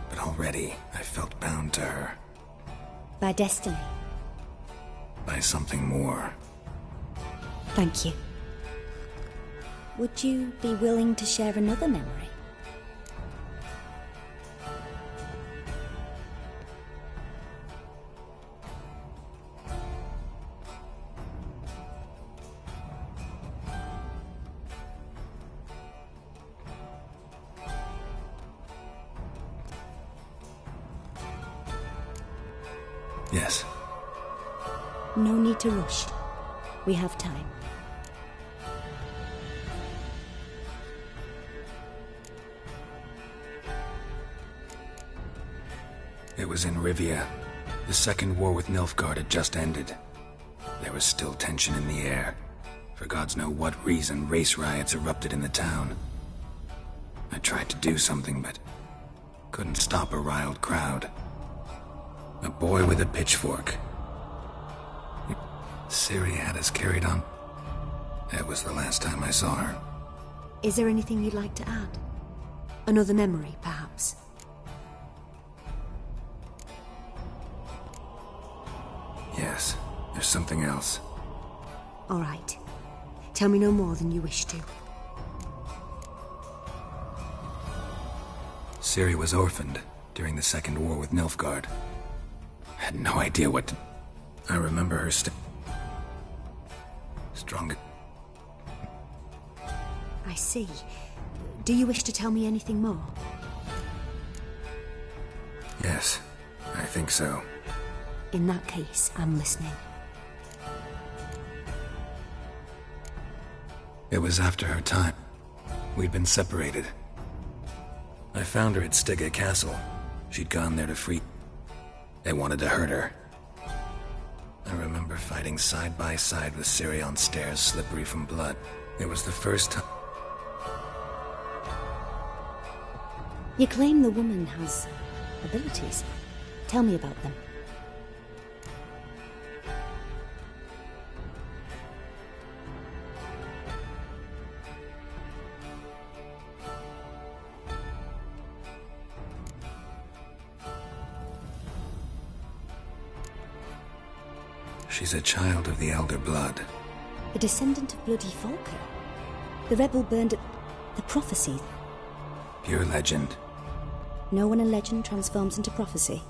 But already, I felt bound to her. By destiny. By something more. Thank you. Would you be willing to share another memory? Yes. No need to rush. We have time. It was in Rivia. The second war with Nilfgaard had just ended. There was still tension in the air. For gods know what reason, race riots erupted in the town. I tried to do something, but couldn't stop a riled crowd. A boy with a pitchfork. Ciri had us carried on. That was the last time I saw her. Is there anything you'd like to add? Another memory, perhaps? Yes, there's something else. All right. Tell me no more than you wish to. Ciri was orphaned during the Second War with Nilfgaard. Had no idea what to... I remember her stronger. I see. Do you wish to tell me anything more? Yes. I think so. In that case, I'm listening. It was after her time. We'd been separated. I found her at Stigga Castle. She'd gone there to free... They wanted to hurt her. I remember fighting side by side with Ciri on stairs slippery from blood. It was the first time... You claim the woman has abilities. Tell me about them. She's a child of the Elder Blood. A descendant of Bloody Falker. The rebel burned at the prophecy. Pure legend. Know when a legend transforms into prophecy?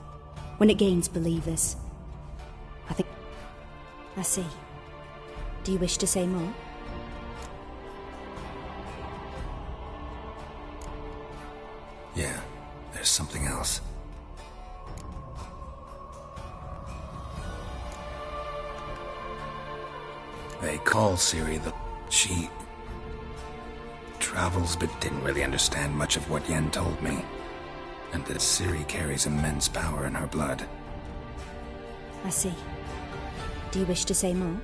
When it gains believers. I see. Do you wish to say more? Yeah, there's something else. They call Ciri the... She... travels but didn't really understand much of what Yen told me. And that Ciri carries immense power in her blood. I see. Do you wish to say more?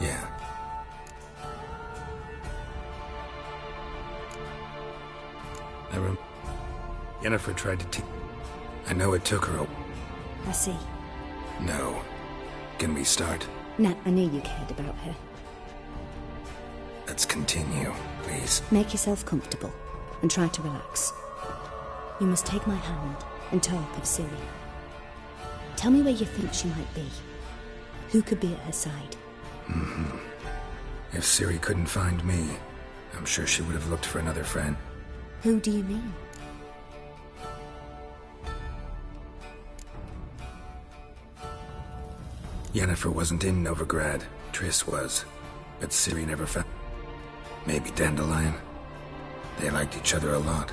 Yeah. Yennefer tried to I know it took her a... I see. No. Can we start? Nah, I knew you cared about her. Let's continue, please. Make yourself comfortable and try to relax. You must take my hand and talk of Ciri. Tell me where you think she might be. Who could be at her side? Mm-hmm. If Ciri couldn't find me, I'm sure she would have looked for another friend. Who do you mean? Yennefer wasn't in Novigrad. Triss was. But Ciri never found... Maybe Dandelion. They liked each other a lot.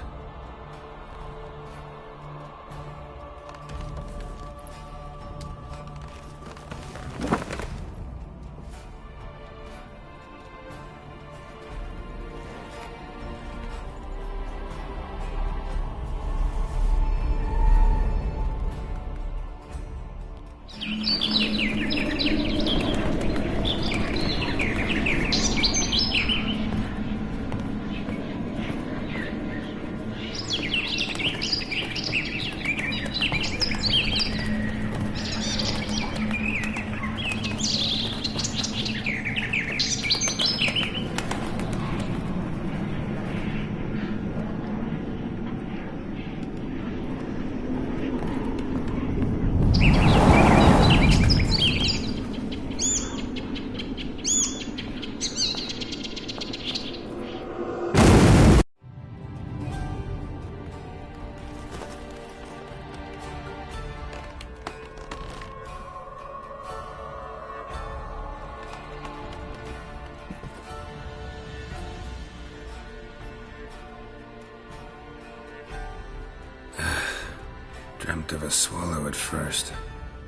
Dreamt of a swallow at first.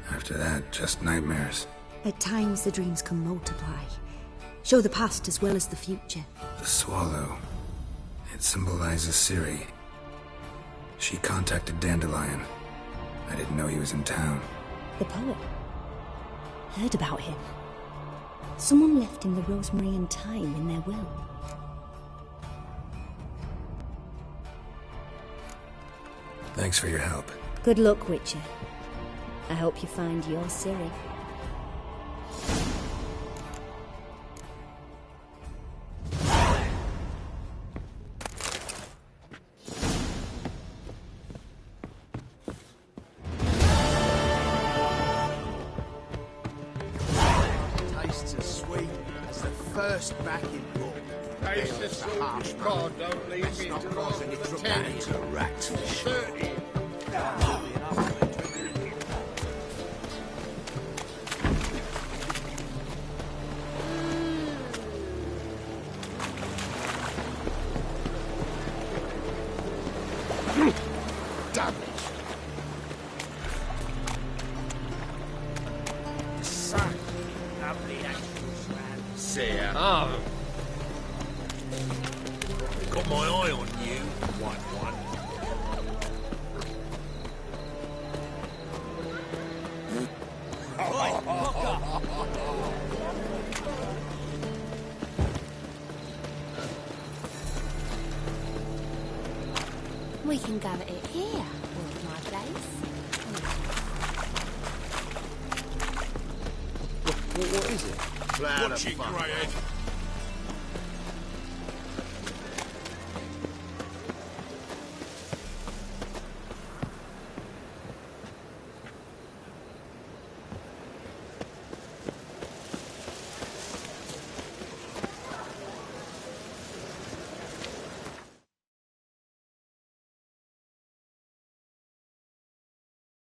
After that, just nightmares. At times the dreams can multiply. Show the past as well as the future. The swallow. It symbolizes Ciri. She contacted Dandelion. I didn't know he was in town. The poet. Heard about him. Someone left him the rosemary and thyme in their will. Thanks for your help. Good luck, Witcher. I hope you find your Ciri. Tastes as sweet as the first back in book. Taste the sweet. God, don't leave me to last for 10. It's a rat's fish. 30. Lovely actions, man. See ya. Ah, Got my eye on you, white one. We can go at it here, with my place. what is it? Cloud of Watch it, fun. Greyhead.